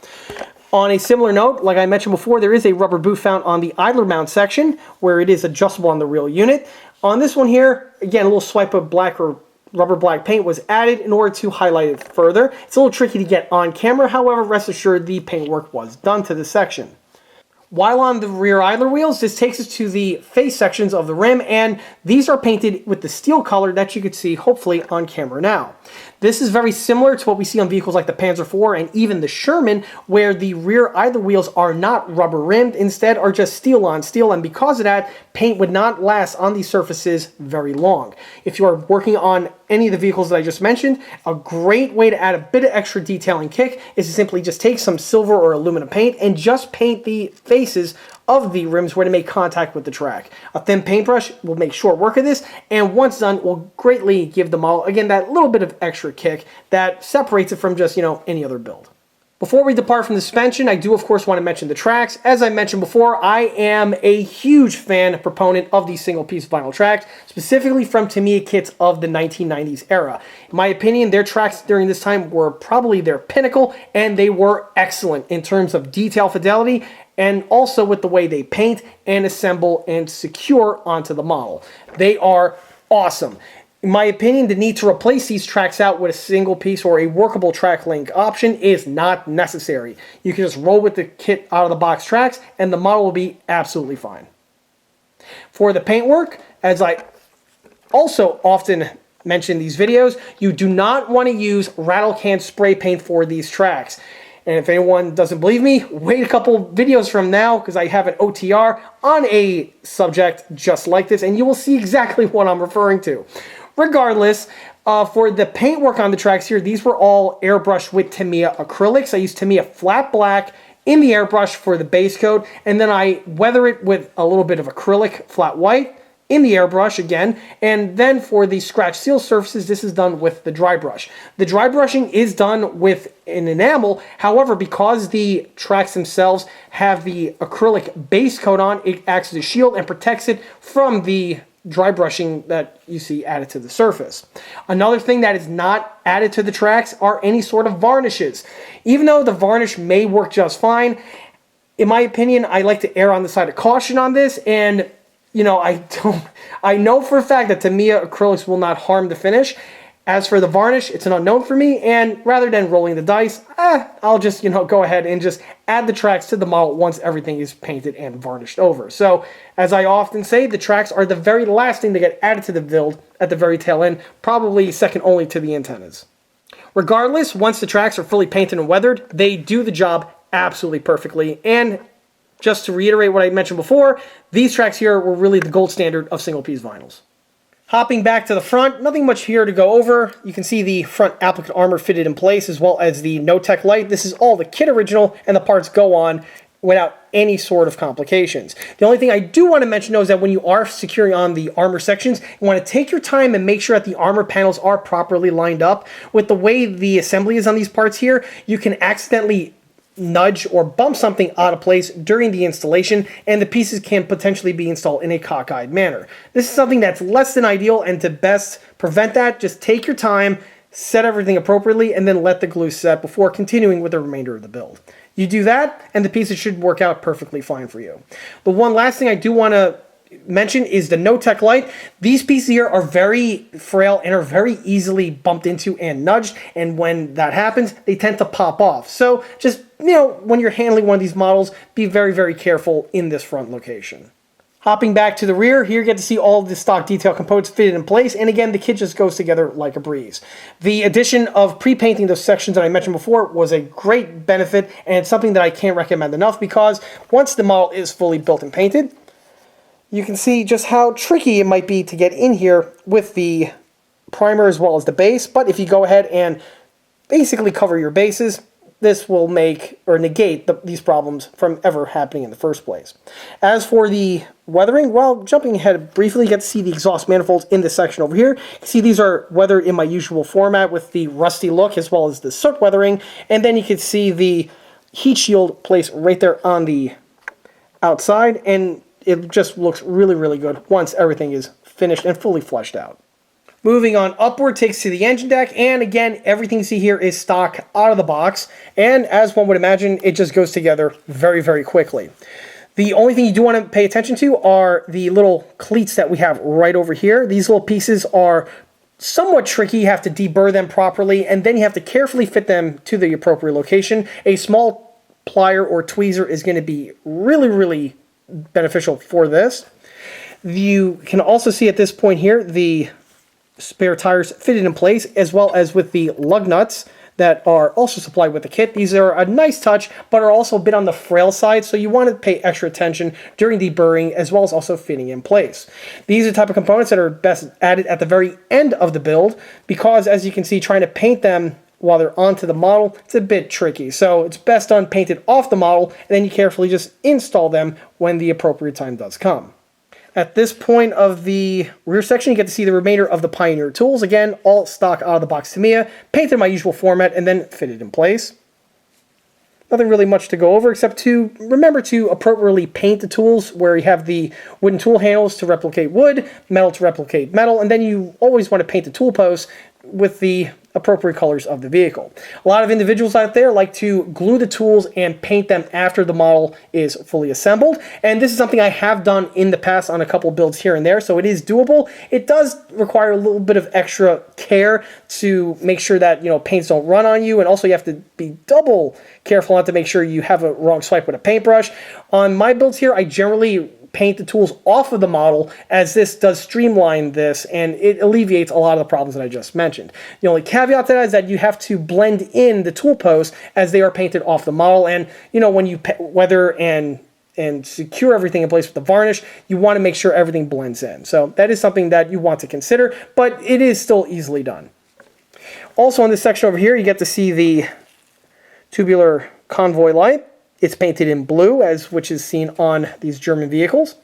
A: On a similar note, like I mentioned before, there is a rubber boot found on the idler mount section where it is adjustable on the real unit. On this one here, again, a little swipe of black or rubber black paint was added in order to highlight it further. It's a little tricky to get on camera, however, rest assured the paintwork was done to this section. While on the rear idler wheels, this takes us to the face sections of the rim, and these are painted with the steel color that you could see hopefully on camera now. This is very similar to what we see on vehicles like the Panzer IV and even the Sherman, where the rear idler wheels are not rubber rimmed, instead are just steel on steel, and because of that, paint would not last on these surfaces very long. If you are working on any of the vehicles that I just mentioned, a great way to add a bit of extra detail and kick is to simply just take some silver or aluminum paint and just paint the faces of the rims where they make contact with the track. A thin paintbrush will make short work of this, and once done will greatly give the model, again, that little bit of extra kick that separates it from just, any other build. Before we depart from the suspension, I do of course want to mention the tracks. As I mentioned before, I am a huge fan, proponent of these single piece vinyl tracks, specifically from Tamiya kits of the 1990s era. In my opinion, their tracks during this time were probably their pinnacle, and they were excellent in terms of detail fidelity and also with the way they paint and assemble and secure onto the model. They are awesome. In my opinion, the need to replace these tracks out with a single piece or a workable track link option is not necessary. You can just roll with the kit out of the box tracks and the model will be absolutely fine. For the paintwork, as I also often mention in these videos, you do not want to use rattle can spray paint for these tracks. And if anyone doesn't believe me, wait a couple videos from now because I have an OTR on a subject just like this and you will see exactly what I'm referring to. Regardless, for the paintwork on the tracks here, these were all airbrushed with Tamiya acrylics. I used Tamiya flat black in the airbrush for the base coat, and then I weather it with a little bit of acrylic flat white in the airbrush again, and then for the scratch seal surfaces, this is done with the dry brush. The dry brushing is done with an enamel, however, because the tracks themselves have the acrylic base coat on, it acts as a shield and protects it from the dry brushing that you see added to the surface. Another thing that is not added to the tracks are any sort of varnishes. Even though the varnish may work just fine, in my opinion, I like to err on the side of caution on this, and I know for a fact that Tamiya acrylics will not harm the finish. As for the varnish, it's an unknown for me, and rather than rolling the dice, I'll just, go ahead and just add the tracks to the model once everything is painted and varnished over. So, as I often say, the tracks are the very last thing to get added to the build at the very tail end, probably second only to the antennas. Regardless, once the tracks are fully painted and weathered, they do the job absolutely perfectly, and just to reiterate what I mentioned before, these tracks here were really the gold standard of single-piece vinyls. Hopping back to the front, nothing much here to go over. You can see the front applicant armor fitted in place as well as the no-tech light. This is all the kit original and the parts go on without any sort of complications. The only thing I do want to mention, though, is that when you are securing on the armor sections, you want to take your time and make sure that the armor panels are properly lined up. With the way the assembly is on these parts here, you can accidentally nudge or bump something out of place during the installation, and the pieces can potentially be installed in a cockeyed manner. This is something that's less than ideal, and to best prevent that, just take your time, set everything appropriately, and then let the glue set before continuing with the remainder of the build. You do that, and the pieces should work out perfectly fine for you. The one last thing I do want to mention is the No-Tech light. These pieces here are very frail and are very easily bumped into and nudged, and when that happens, they tend to pop off. So just, when you're handling one of these models, be very, very careful in this front location. Hopping back to the rear, here you get to see all of the stock detail components fitted in place, and again, the kit just goes together like a breeze. The addition of pre-painting those sections that I mentioned before was a great benefit, and it's something that I can't recommend enough, because once the model is fully built and painted, you can see just how tricky it might be to get in here with the primer as well as the base. But if you go ahead and basically cover your bases, this will make or negate these problems from ever happening in the first place. As for the weathering, well, jumping ahead briefly, you get to see the exhaust manifolds in this section over here. You can see these are weathered in my usual format with the rusty look as well as the soot weathering. And then you can see the heat shield placed right there on the outside, and it just looks really, really good once everything is finished and fully fleshed out. Moving on upward takes to the engine deck, and again, everything you see here is stock out of the box, and as one would imagine, it just goes together very, very quickly. The only thing you do want to pay attention to are the little cleats that we have right over here. These little pieces are somewhat tricky. You have to deburr them properly, and then you have to carefully fit them to the appropriate location. A small plier or tweezer is going to be really, really beneficial for this. You can also see at this point here the spare tires fitted in place, as well as with the lug nuts that are also supplied with the kit. These are a nice touch, but are also a bit on the frail side, so you want to pay extra attention during deburring, as well as also fitting in place. These are the type of components that are best added at the very end of the build, because as you can see, trying to paint them while they're onto the model, it's a bit tricky. So it's best done painted off the model, and then you carefully just install them when the appropriate time does come. At this point of the rear section, you get to see the remainder of the Pioneer tools. Again, all stock out of the box Tamiya, painted in my usual format, and then fitted in place. Nothing really much to go over, except to remember to appropriately paint the tools where you have the wooden tool handles to replicate wood, metal to replicate metal, and then you always want to paint the tool posts with the appropriate colors of the vehicle. A lot of individuals out there like to glue the tools and paint them after the model is fully assembled, and this is something I have done in the past on a couple builds here and there, so it is doable. It does require a little bit of extra care to make sure that paints don't run on you, and also you have to be double careful not to make sure you have a wrong swipe with a paintbrush. On my builds here, I generally paint the tools off of the model, as this does streamline this and it alleviates a lot of the problems that I just mentioned. The only caveat to that is that you have to blend in the tool posts as they are painted off the model, and when you weather and secure everything in place with the varnish, you want to make sure everything blends in. So that is something that you want to consider, but it is still easily done. Also on this section over here, you get to see the tubular convoy light. It's painted in blue, which is seen on these German vehicles.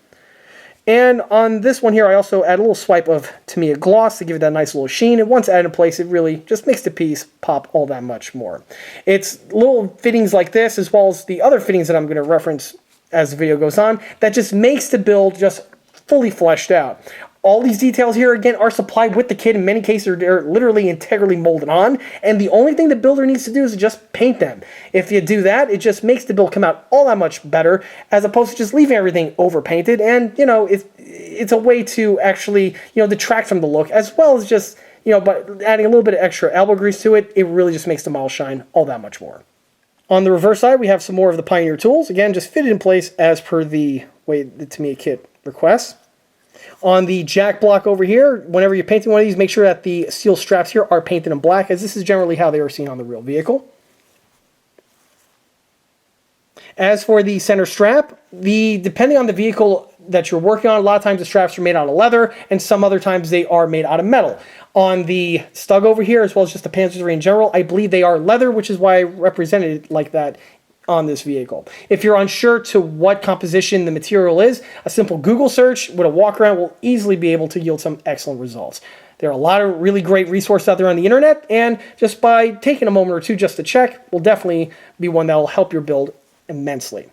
A: And on this one here, I also add a little swipe of Tamiya gloss to give it that nice little sheen. And once added in place, it really just makes the piece pop all that much more. It's little fittings like this, as well as the other fittings that I'm going to reference as the video goes on, that just makes the build just fully fleshed out. All these details here, again, are supplied with the kit. In many cases, they're literally integrally molded on, and the only thing the builder needs to do is just paint them. If you do that, it just makes the build come out all that much better, as opposed to just leaving everything overpainted, and, it's a way to actually, detract from the look, as well as just, but adding a little bit of extra elbow grease to it, it really just makes the model shine all that much more. On the reverse side, we have some more of the Pioneer tools, again, just fitted in place as per the way the Tamiya kit requests. On the jack block over here, whenever you're painting one of these, make sure that the steel straps here are painted in black, as this is generally how they are seen on the real vehicle. As for the center strap, depending on the vehicle that you're working on, a lot of times the straps are made out of leather, and some other times they are made out of metal. On the Stug over here, as well as just the Panzer III in general, I believe they are leather, which is why I represented it like that on this vehicle. If you're unsure to what composition the material is, a simple Google search with a walk around will easily be able to yield some excellent results. There are a lot of really great resources out there on the internet, and just by taking a moment or two just to check will definitely be one that will help your build immensely.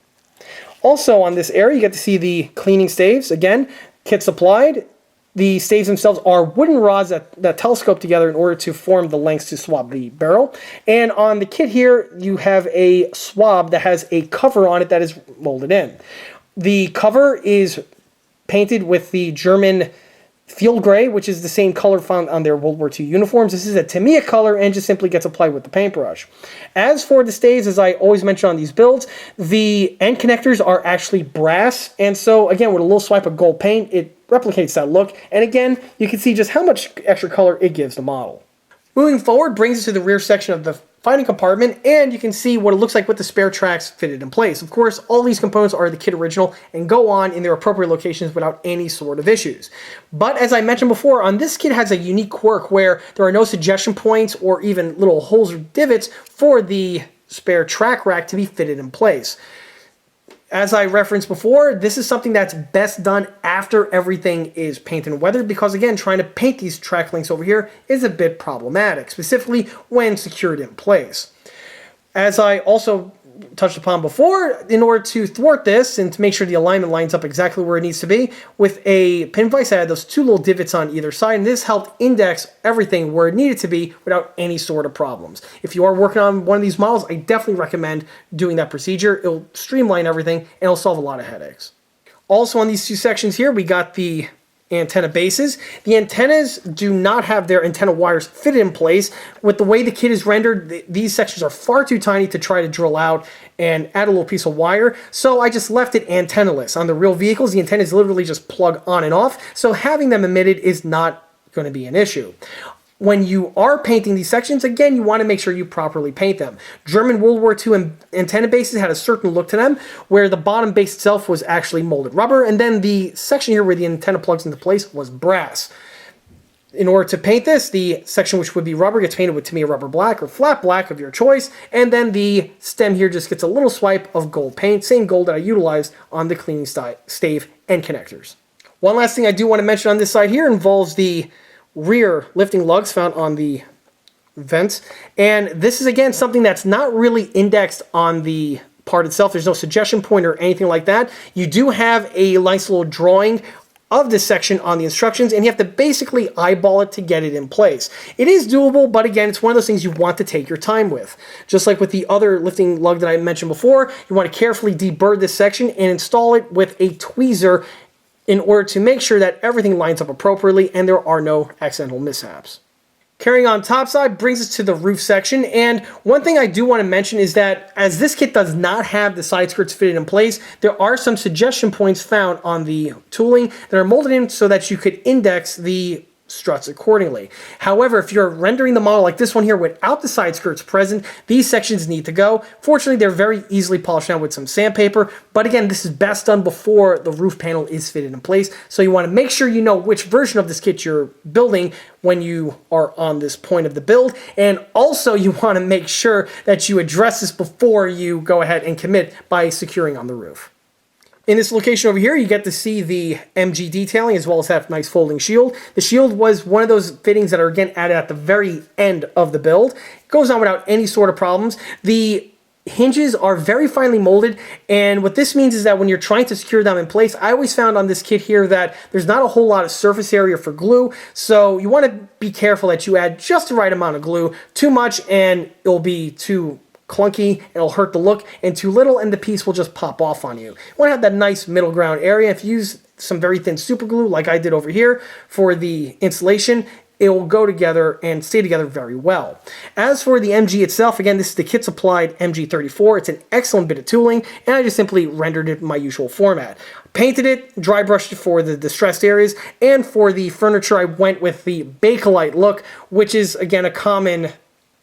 A: Also on this area, you get to see the cleaning staves. Again, kit supplied. The staves themselves are wooden rods that telescope together in order to form the lengths to swab the barrel. And on the kit here, you have a swab that has a cover on it that is molded in. The cover is painted with the German field gray, which is the same color found on their World War II uniforms. This is a Tamiya color and just simply gets applied with the paintbrush. As for the staves, as I always mention on these builds, the end connectors are actually brass, and so again, with a little swipe of gold paint, it replicates that look, and again, you can see just how much extra color it gives the model. Moving forward brings us to the rear section of the fighting compartment, and you can see what it looks like with the spare tracks fitted in place. Of course, all these components are the kit original and go on in their appropriate locations without any sort of issues. But as I mentioned before, on this kit has a unique quirk where there are no suggestion points or even little holes or divots for the spare track rack to be fitted in place. As I referenced before, this is something that's best done after everything is painted and weathered because, again, trying to paint these track links over here is a bit problematic, specifically when secured in place. As I also touched upon before, in order to thwart this and to make sure the alignment lines up exactly where it needs to be, with a pin vise, I had those two little divots on either side, and this helped index everything where it needed to be without any sort of problems. If you are working on one of these models, I definitely recommend doing that procedure. It'll streamline everything, and it'll solve a lot of headaches. Also on these two sections here, we got the antenna bases. The antennas do not have their antenna wires fitted in place. With the way the kit is rendered, these sections are far too tiny to try to drill out and add a little piece of wire, so I just left it antennaless. On the real vehicles, the antennas literally just plug on and off, so having them emitted is not going to be an issue. When you are painting these sections, again, you want to make sure you properly paint them. German World War II antenna bases had a certain look to them, where the bottom base itself was actually molded rubber, and then the section here where the antenna plugs into place was brass. In order to paint this, the section which would be rubber gets painted with Tamiya rubber black or flat black of your choice, and then the stem here just gets a little swipe of gold paint, same gold that I utilized on the cleaning stave and connectors. One last thing I do want to mention on this side here involves the rear lifting lugs found on the vents, and this is again something that's not really indexed on the part itself. There's no suggestion point or anything like that. You do have a nice little drawing of this section on the instructions, and you have to basically eyeball it to get it in place. It is doable, but again, it's one of those things you want to take your time with. Just like with the other lifting lug that I mentioned before, you want to carefully deburr this section and install it with a tweezer in order to make sure that everything lines up appropriately and there are no accidental mishaps. Carrying on topside brings us to the roof section, and one thing I do want to mention is that as this kit does not have the side skirts fitted in place, there are some suggestion points found on the tooling that are molded in so that you could index the struts accordingly. However, if you're rendering the model like this one here without the side skirts present, these sections need to go. Fortunately, they're very easily polished down with some sandpaper, but again, this is best done before the roof panel is fitted in place, so you want to make sure you know which version of this kit you're building when you are on this point of the build, and also you want to make sure that you address this before you go ahead and commit by securing on the roof. In this location over here, you get to see the MG detailing as well as that nice folding shield. The shield was one of those fittings that are again added at the very end of the build. It goes on without any sort of problems. The hinges are very finely molded, and what this means is that when you're trying to secure them in place, I always found on this kit here that there's not a whole lot of surface area for glue, so you want to be careful that you add just the right amount of glue. Too much and it'll be too clunky, it'll hurt the look, and too little and the piece will just pop off on you. You want to have that nice middle ground area. If you use some very thin super glue like I did over here for the installation, it will go together and stay together very well. As for the MG itself, again, this is the kit supplied MG34. It's an excellent bit of tooling, and I just simply rendered it in my usual format. Painted it, dry brushed it for the distressed areas, and for the furniture I went with the Bakelite look, which is again a common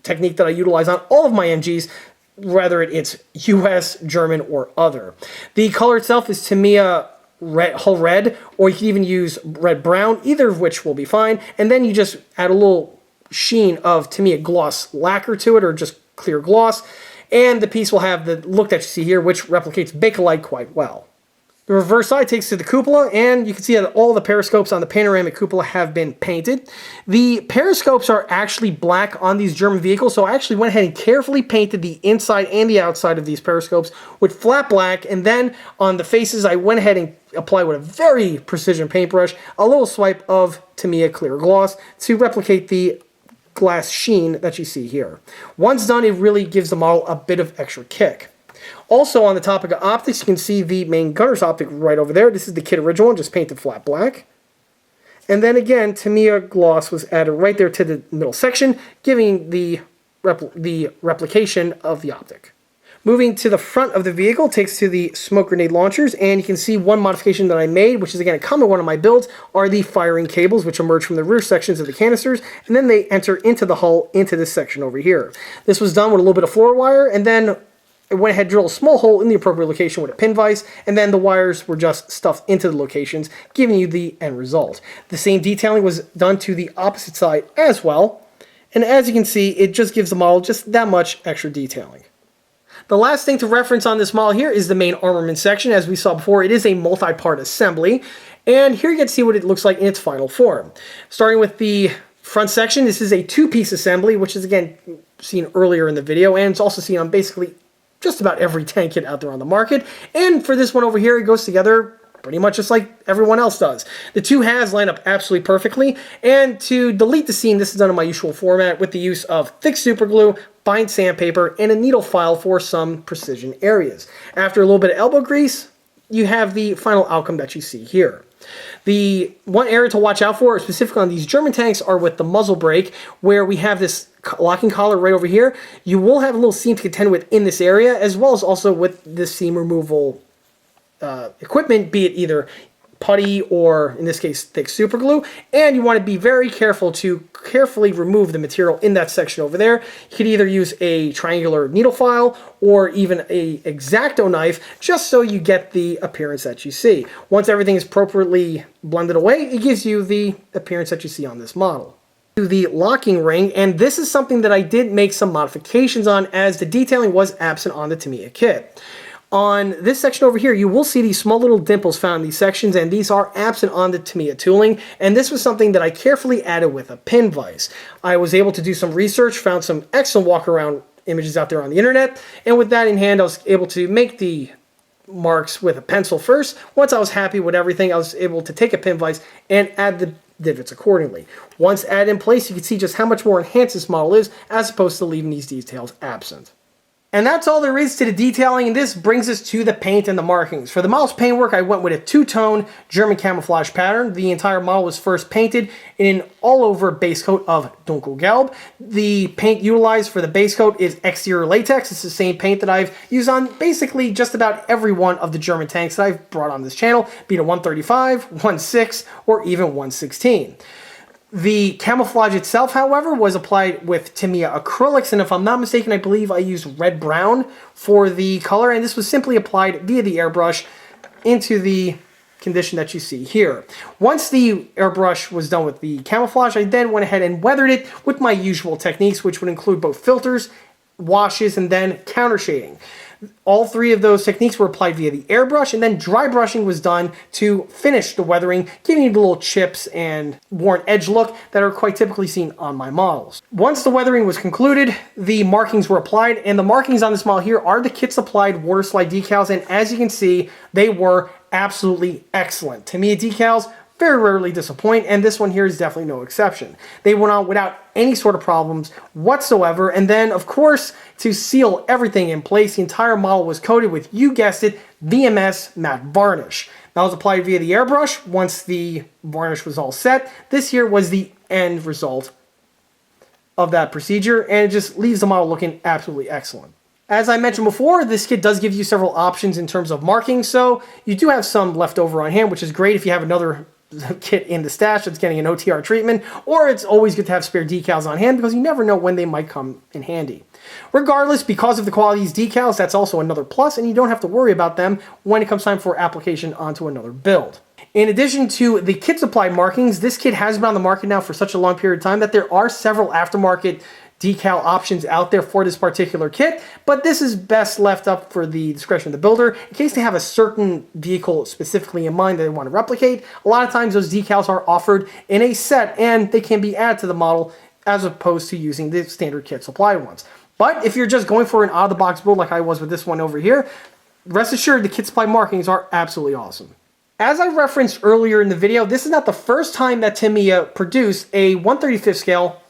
A: technique that I utilize on all of my MGs, whether it's US, German, or other. The color itself is Tamiya hull red, or you can even use red brown, either of which will be fine, and then you just add a little sheen of Tamiya gloss lacquer to it, or just clear gloss, And the piece will have the look that you see here, which replicates Bakelite quite well. The reverse side takes to the cupola, and you can see that all the periscopes on the panoramic cupola have been painted. The periscopes are actually black on these German vehicles, so I actually went ahead and carefully painted the inside and the outside of these periscopes with flat black, and then on the faces I went ahead and applied with a very precision paintbrush a little swipe of Tamiya clear gloss to replicate the glass sheen that you see here. Once done, it really gives the model a bit of extra kick. Also, on the topic of optics, you can see the main gunner's optic right over there. This is the kit original one, just painted flat black. And then again, Tamiya gloss was added right there to the middle section, giving the replication of the optic. Moving to the front of the vehicle takes to the smoke grenade launchers, and you can see one modification that I made, which is again a common one of my builds, are the firing cables, which emerge from the rear sections of the canisters, and then they enter into the hull into this section over here. This was done with a little bit of floor wire, and then I went ahead and drilled a small hole in the appropriate location with a pin vise, and then the wires were just stuffed into the locations, giving you the end result. The same detailing was done to the opposite side as well, and as you can see, it just gives the model just that much extra detailing. The last thing to reference on this model here is the main armament section. As we saw before, it is a multi-part assembly, and here you get to see what it looks like in its final form. Starting with the front section, this is a two-piece assembly, which is again seen earlier in the video, and it's also seen on basically just about every tank kit out there on the market. And for this one over here, it goes together pretty much just like everyone else does. The two halves line up absolutely perfectly, and to delete the seam, this is done in my usual format with the use of thick super glue, fine sandpaper, and a needle file for some precision areas. After a little bit of elbow grease, you have the final outcome that you see here. The one area to watch out for, specifically on these German tanks, are with the muzzle brake, where we have this locking collar right over here. You will have a little seam to contend with in this area, as well as also with this seam removal equipment, be it either putty or, in this case, thick super glue. And you want to be very careful to carefully remove the material in that section over there. You could either use a triangular needle file or even a X-Acto knife, just so you get the appearance that you see. Once everything is appropriately blended away, it gives you the appearance that you see on this model. To the locking ring, and this is something that I did make some modifications on, as the detailing was absent on the Tamiya kit. On this section over here, you will see these small little dimples found in these sections, and these are absent on the Tamiya tooling, and this was something that I carefully added with a pin vise. I was able to do some research, found some excellent walk-around images out there on the internet, and with that in hand, I was able to make the marks with a pencil first. Once I was happy with everything, I was able to take a pin vise and add the divots accordingly. Once added in place, you can see just how much more enhanced this model is, as opposed to leaving these details absent. And that's all there is to the detailing, and this brings us to the paint and the markings. For the model's paintwork, I went with a two-tone German camouflage pattern. The entire model was first painted in an all-over base coat of Dunkelgelb. The paint utilized for the base coat is exterior latex. It's the same paint that I've used on basically just about every one of the German tanks that I've brought on this channel, be it a 135, 1.6, or even 1.16. The camouflage itself, however, was applied with Tamiya acrylics, and if I'm not mistaken, I believe I used red-brown for the color, and this was simply applied via the airbrush into the condition that you see here. Once the airbrush was done with the camouflage, I then went ahead and weathered it with my usual techniques, which would include both filters, washes, and then counter shading. All three of those techniques were applied via the airbrush, and then dry brushing was done to finish the weathering, giving you the little chips and worn edge look that are quite typically seen on my models. Once the weathering was concluded, the markings were applied, and the markings on this model here are the kit supplied water slide decals, and as you can see, they were absolutely excellent. Tamiya decals very rarely disappoint, and this one here is definitely no exception. They went on without any sort of problems whatsoever, and then, of course, to seal everything in place, the entire model was coated with, you guessed it, VMS matte varnish. That was applied via the airbrush. Once the varnish was all set, this here was the end result of that procedure, and it just leaves the model looking absolutely excellent. As I mentioned before, this kit does give you several options in terms of marking, so you do have some left over on hand, which is great if you have another kit in the stash that's getting an OTR treatment, or it's always good to have spare decals on hand because you never know when they might come in handy. Regardless, because of the quality of these decals, that's also another plus, and you don't have to worry about them when it comes time for application onto another build. In addition to the kit supplied markings, this kit has been on the market now for such a long period of time that there are several aftermarket decal options out there for this particular kit, but this is best left up for the discretion of the builder in case they have a certain vehicle specifically in mind that they want to replicate. A lot of times those decals are offered in a set and they can be added to the model as opposed to using the standard kit supply ones. But if you're just going for an out-of-the-box build like I was with this one over here, rest assured the kit supply markings are absolutely awesome. As I referenced earlier in the video, this is not the first time that Tamiya produced a 1/35 scale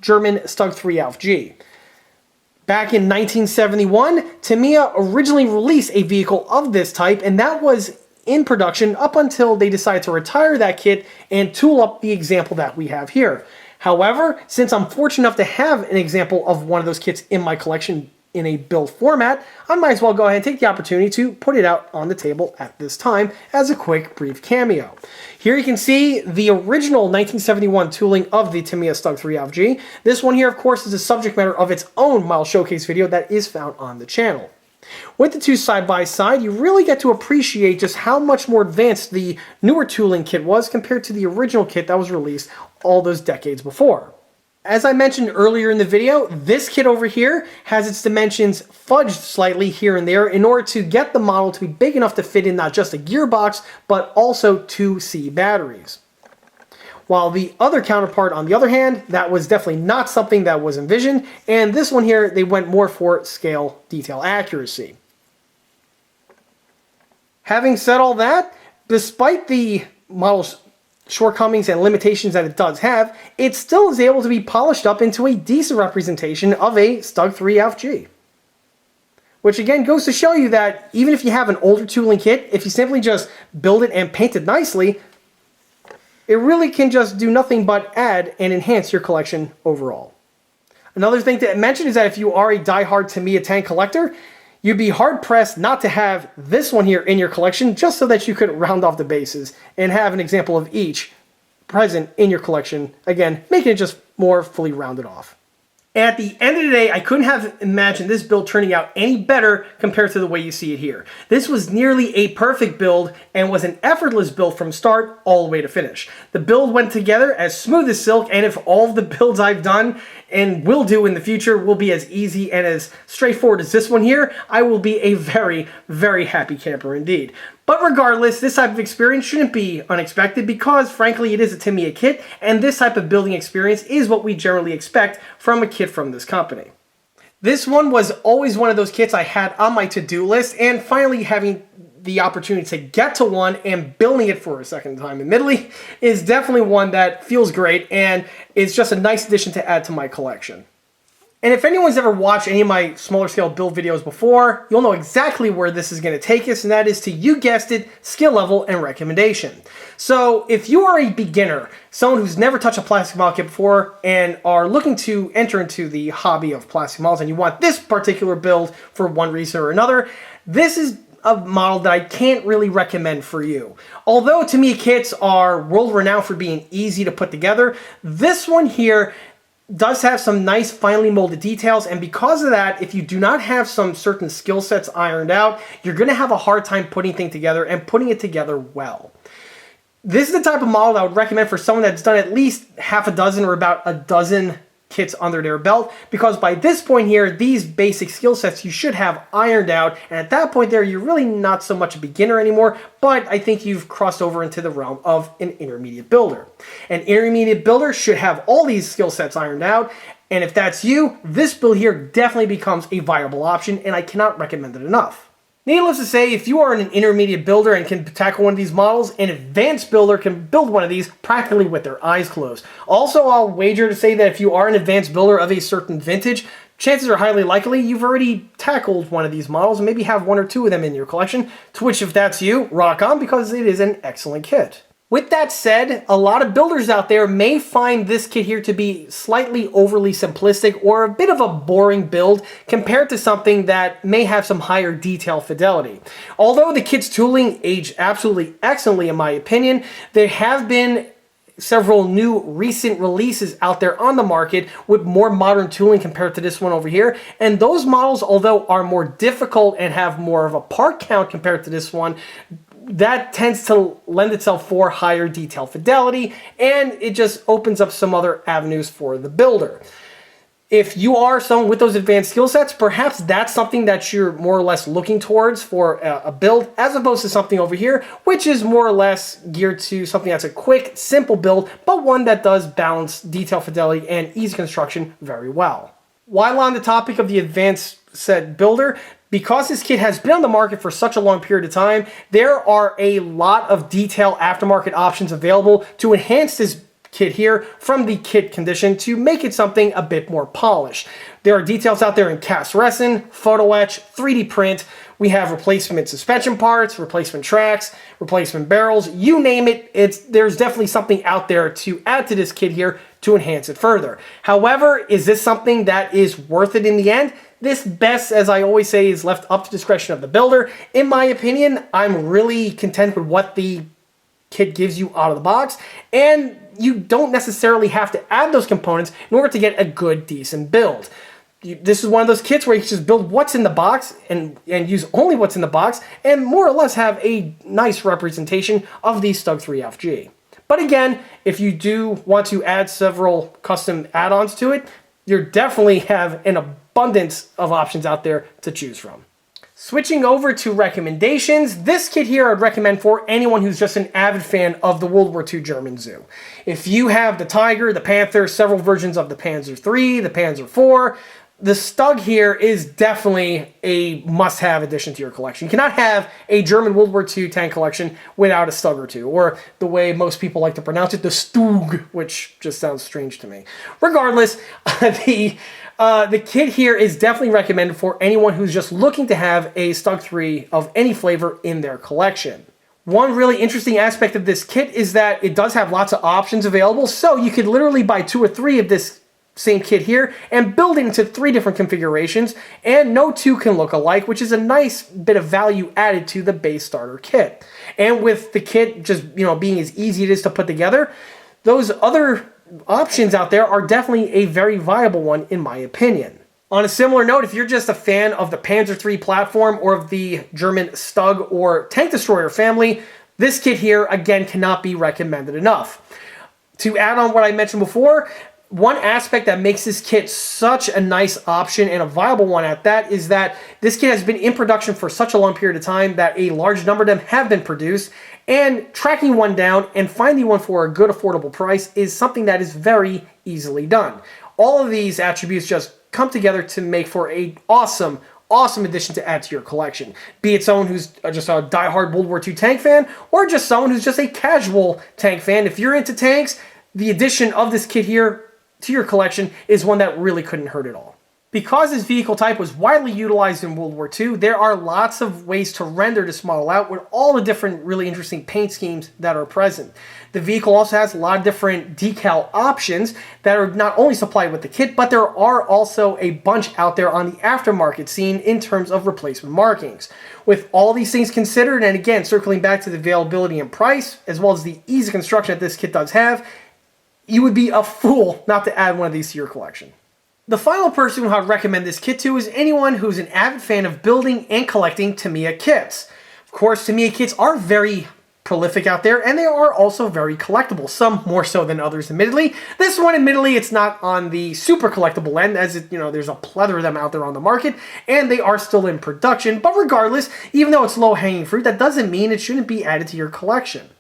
A: German Stug III AusfG. Back in 1971, Tamiya originally released a vehicle of this type, and that was in production up until they decided to retire that kit and tool up the example that we have here. However, since I'm fortunate enough to have an example of one of those kits in my collection in a build format, I might as well go ahead and take the opportunity to put it out on the table at this time as a quick, brief cameo. Here you can see the original 1971 tooling of the Tamiya Stug III AusfG. This one here, of course, is a subject matter of its own model showcase video that is found on the channel. With the two side by side, you really get to appreciate just how much more advanced the newer tooling kit was compared to the original kit that was released all those decades before. As I mentioned earlier in the video, this kit over here has its dimensions fudged slightly here and there in order to get the model to be big enough to fit in not just a gearbox, but also 2C batteries. While the other counterpart, on the other hand, that was definitely not something that was envisioned, and this one here, they went more for scale detail accuracy. Having said all that, despite the model's shortcomings and limitations that it does have, it still is able to be polished up into a decent representation of a Stug III AusfG. Which again goes to show you that even if you have an older tooling kit, if you simply just build it and paint it nicely, it really can just do nothing but add and enhance your collection overall. Another thing to mention is that if you are a die-hard Tamiya tank collector, you'd be hard-pressed not to have this one here in your collection just so that you could round off the bases and have an example of each present in your collection, again, making it just more fully rounded off. And at the end of the day, I couldn't have imagined this build turning out any better compared to the way you see it here. This was nearly a perfect build and was an effortless build from start all the way to finish. The build went together as smooth as silk, and if all of the builds I've done and will do in the future will be as easy and as straightforward as this one here, I will be a very, very happy camper indeed. But regardless, this type of experience shouldn't be unexpected because, frankly, it is a Tamiya kit, and this type of building experience is what we generally expect from a kit from this company. This one was always one of those kits I had on my to-do list, and finally having the opportunity to get to one and building it for a second time, admittedly, is definitely one that feels great and is just a nice addition to add to my collection. And if anyone's ever watched any of my smaller scale build videos before, you'll know exactly where this is going to take us, and that is to, you guessed it, skill level and recommendation. So if you are a beginner, someone who's never touched a plastic model kit before and are looking to enter into the hobby of plastic models and you want this particular build for one reason or another, this is a model that I can't really recommend for you. Although Tamiya kits are world-renowned for being easy to put together, this one here does have some nice finely molded details, and because of that, if you do not have some certain skill sets ironed out, you're going to have a hard time putting things together and putting it together well. This is the type of model I would recommend for someone that's done at least half a dozen or about a dozen kits under their belt, because by this point here, these basic skill sets you should have ironed out, and at that point there, you're really not so much a beginner anymore, but I think you've crossed over into the realm of an intermediate builder. An intermediate builder should have all these skill sets ironed out, and if that's you, this build here definitely becomes a viable option, and I cannot recommend it enough. Needless to say, if you are an intermediate builder and can tackle one of these models, an advanced builder can build one of these practically with their eyes closed. Also, I'll wager to say that if you are an advanced builder of a certain vintage, chances are highly likely you've already tackled one of these models and maybe have one or two of them in your collection, to which if that's you, rock on, because it is an excellent kit. With that said, a lot of builders out there may find this kit here to be slightly overly simplistic or a bit of a boring build compared to something that may have some higher detail fidelity. Although the kit's tooling aged absolutely excellently in my opinion, there have been several new recent releases out there on the market with more modern tooling compared to this one over here, and those models, although are more difficult and have more of a part count compared to this one, that tends to lend itself for higher detail fidelity, and it just opens up some other avenues for the builder. If you are someone with those advanced skill sets, perhaps that's something that you're more or less looking towards for a build, as opposed to something over here, which is more or less geared to something that's a quick, simple build, but one that does balance detail fidelity and easy construction very well. While on the topic of the advanced set builder, because this kit has been on the market for such a long period of time, there are a lot of detail aftermarket options available to enhance this kit here from the kit condition to make it something a bit more polished. There are details out there in cast resin, photo etch, 3D print. We have replacement suspension parts, replacement tracks, replacement barrels, you name it. There's definitely something out there to add to this kit here to enhance it further. However, is this something that is worth it in the end? This best, as I always say, is left up to discretion of the builder. In my opinion, I'm really content with what the kit gives you out of the box, and you don't necessarily have to add those components in order to get a good, decent build. This is one of those kits where you can just build what's in the box and use only what's in the box and more or less have a nice representation of the STUG III FG. But again, if you do want to add several custom add-ons to it, you definitely have an abundance of options out there to choose from. Switching over to recommendations, this kit here I'd recommend for anyone who's just an avid fan of the World War II German Zoo. If you have the Tiger, the Panther, several versions of the Panzer III, the Panzer IV, the Stug here is definitely a must-have addition to your collection. You cannot have a German World War II tank collection without a Stug or two, or the way most people like to pronounce it, the Stug, which just sounds strange to me. Regardless, the kit here is definitely recommended for anyone who's just looking to have a Stug III of any flavor in their collection. One really interesting aspect of this kit is that it does have lots of options available, so you could literally buy 2 or 3 of this same kit here and build it into 3 different configurations, and no 2 can look alike, which is a nice bit of value added to the base starter kit. And with the kit just, being as easy it is to put together, those other options out there are definitely a very viable one in my opinion. On a similar note, if you're just a fan of the Panzer III platform or of the German Stug or Tank Destroyer family, this kit here again cannot be recommended enough. To add on what I mentioned before, one aspect that makes this kit such a nice option and a viable one at that is that this kit has been in production for such a long period of time that a large number of them have been produced, and tracking one down and finding one for a good affordable price is something that is very easily done. All of these attributes just come together to make for an awesome addition to add to your collection. Be it someone who's just a diehard World War II tank fan, or just someone who's just a casual tank fan. If you're into tanks, the addition of this kit here to your collection is one that really couldn't hurt at all. Because this vehicle type was widely utilized in World War II, there are lots of ways to render this model out with all the different really interesting paint schemes that are present. The vehicle also has a lot of different decal options that are not only supplied with the kit, but there are also a bunch out there on the aftermarket scene in terms of replacement markings. With all these things considered, and again, circling back to the availability and price, as well as the easy construction that this kit does have, you would be a fool not to add one of these to your collection. The final person who I'd recommend this kit to is anyone who's an avid fan of building and collecting Tamiya kits. Of course, Tamiya kits are very prolific out there, and they are also very collectible, some more so than others, admittedly. This one, admittedly, it's not on the super collectible end, as there's a plethora of them out there on the market, and they are still in production. But regardless, even though it's low-hanging fruit, that doesn't mean it shouldn't be added to your collection.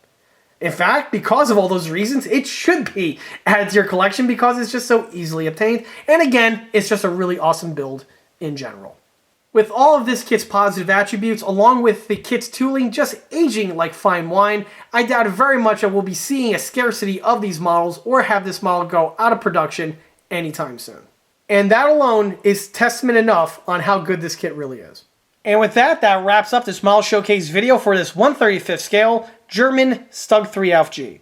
A: In fact, because of all those reasons, it should be added to your collection because it's just so easily obtained. And again, it's just a really awesome build in general. With all of this kit's positive attributes, along with the kit's tooling just aging like fine wine, I doubt very much that we'll be seeing a scarcity of these models or have this model go out of production anytime soon. And that alone is testament enough on how good this kit really is. And with that, that wraps up this model showcase video for this 1/35th scale German STUG III FG.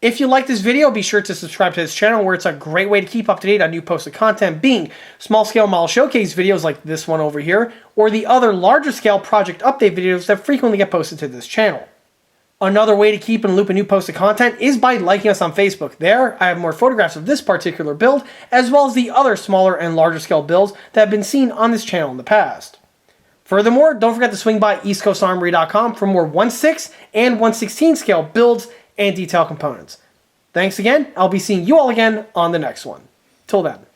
A: If you like this video, be sure to subscribe to this channel where it's a great way to keep up to date on new posted content, being small scale model showcase videos like this one over here, or the other larger scale project update videos that frequently get posted to this channel. Another way to keep in loop of new posted content is by liking us on Facebook. There, I have more photographs of this particular build, as well as the other smaller and larger scale builds that have been seen on this channel in the past. Furthermore, don't forget to swing by eastcoastarmory.com for more 1/6 and 1/16 scale builds and detail components. Thanks again. I'll be seeing you all again on the next one. Till then.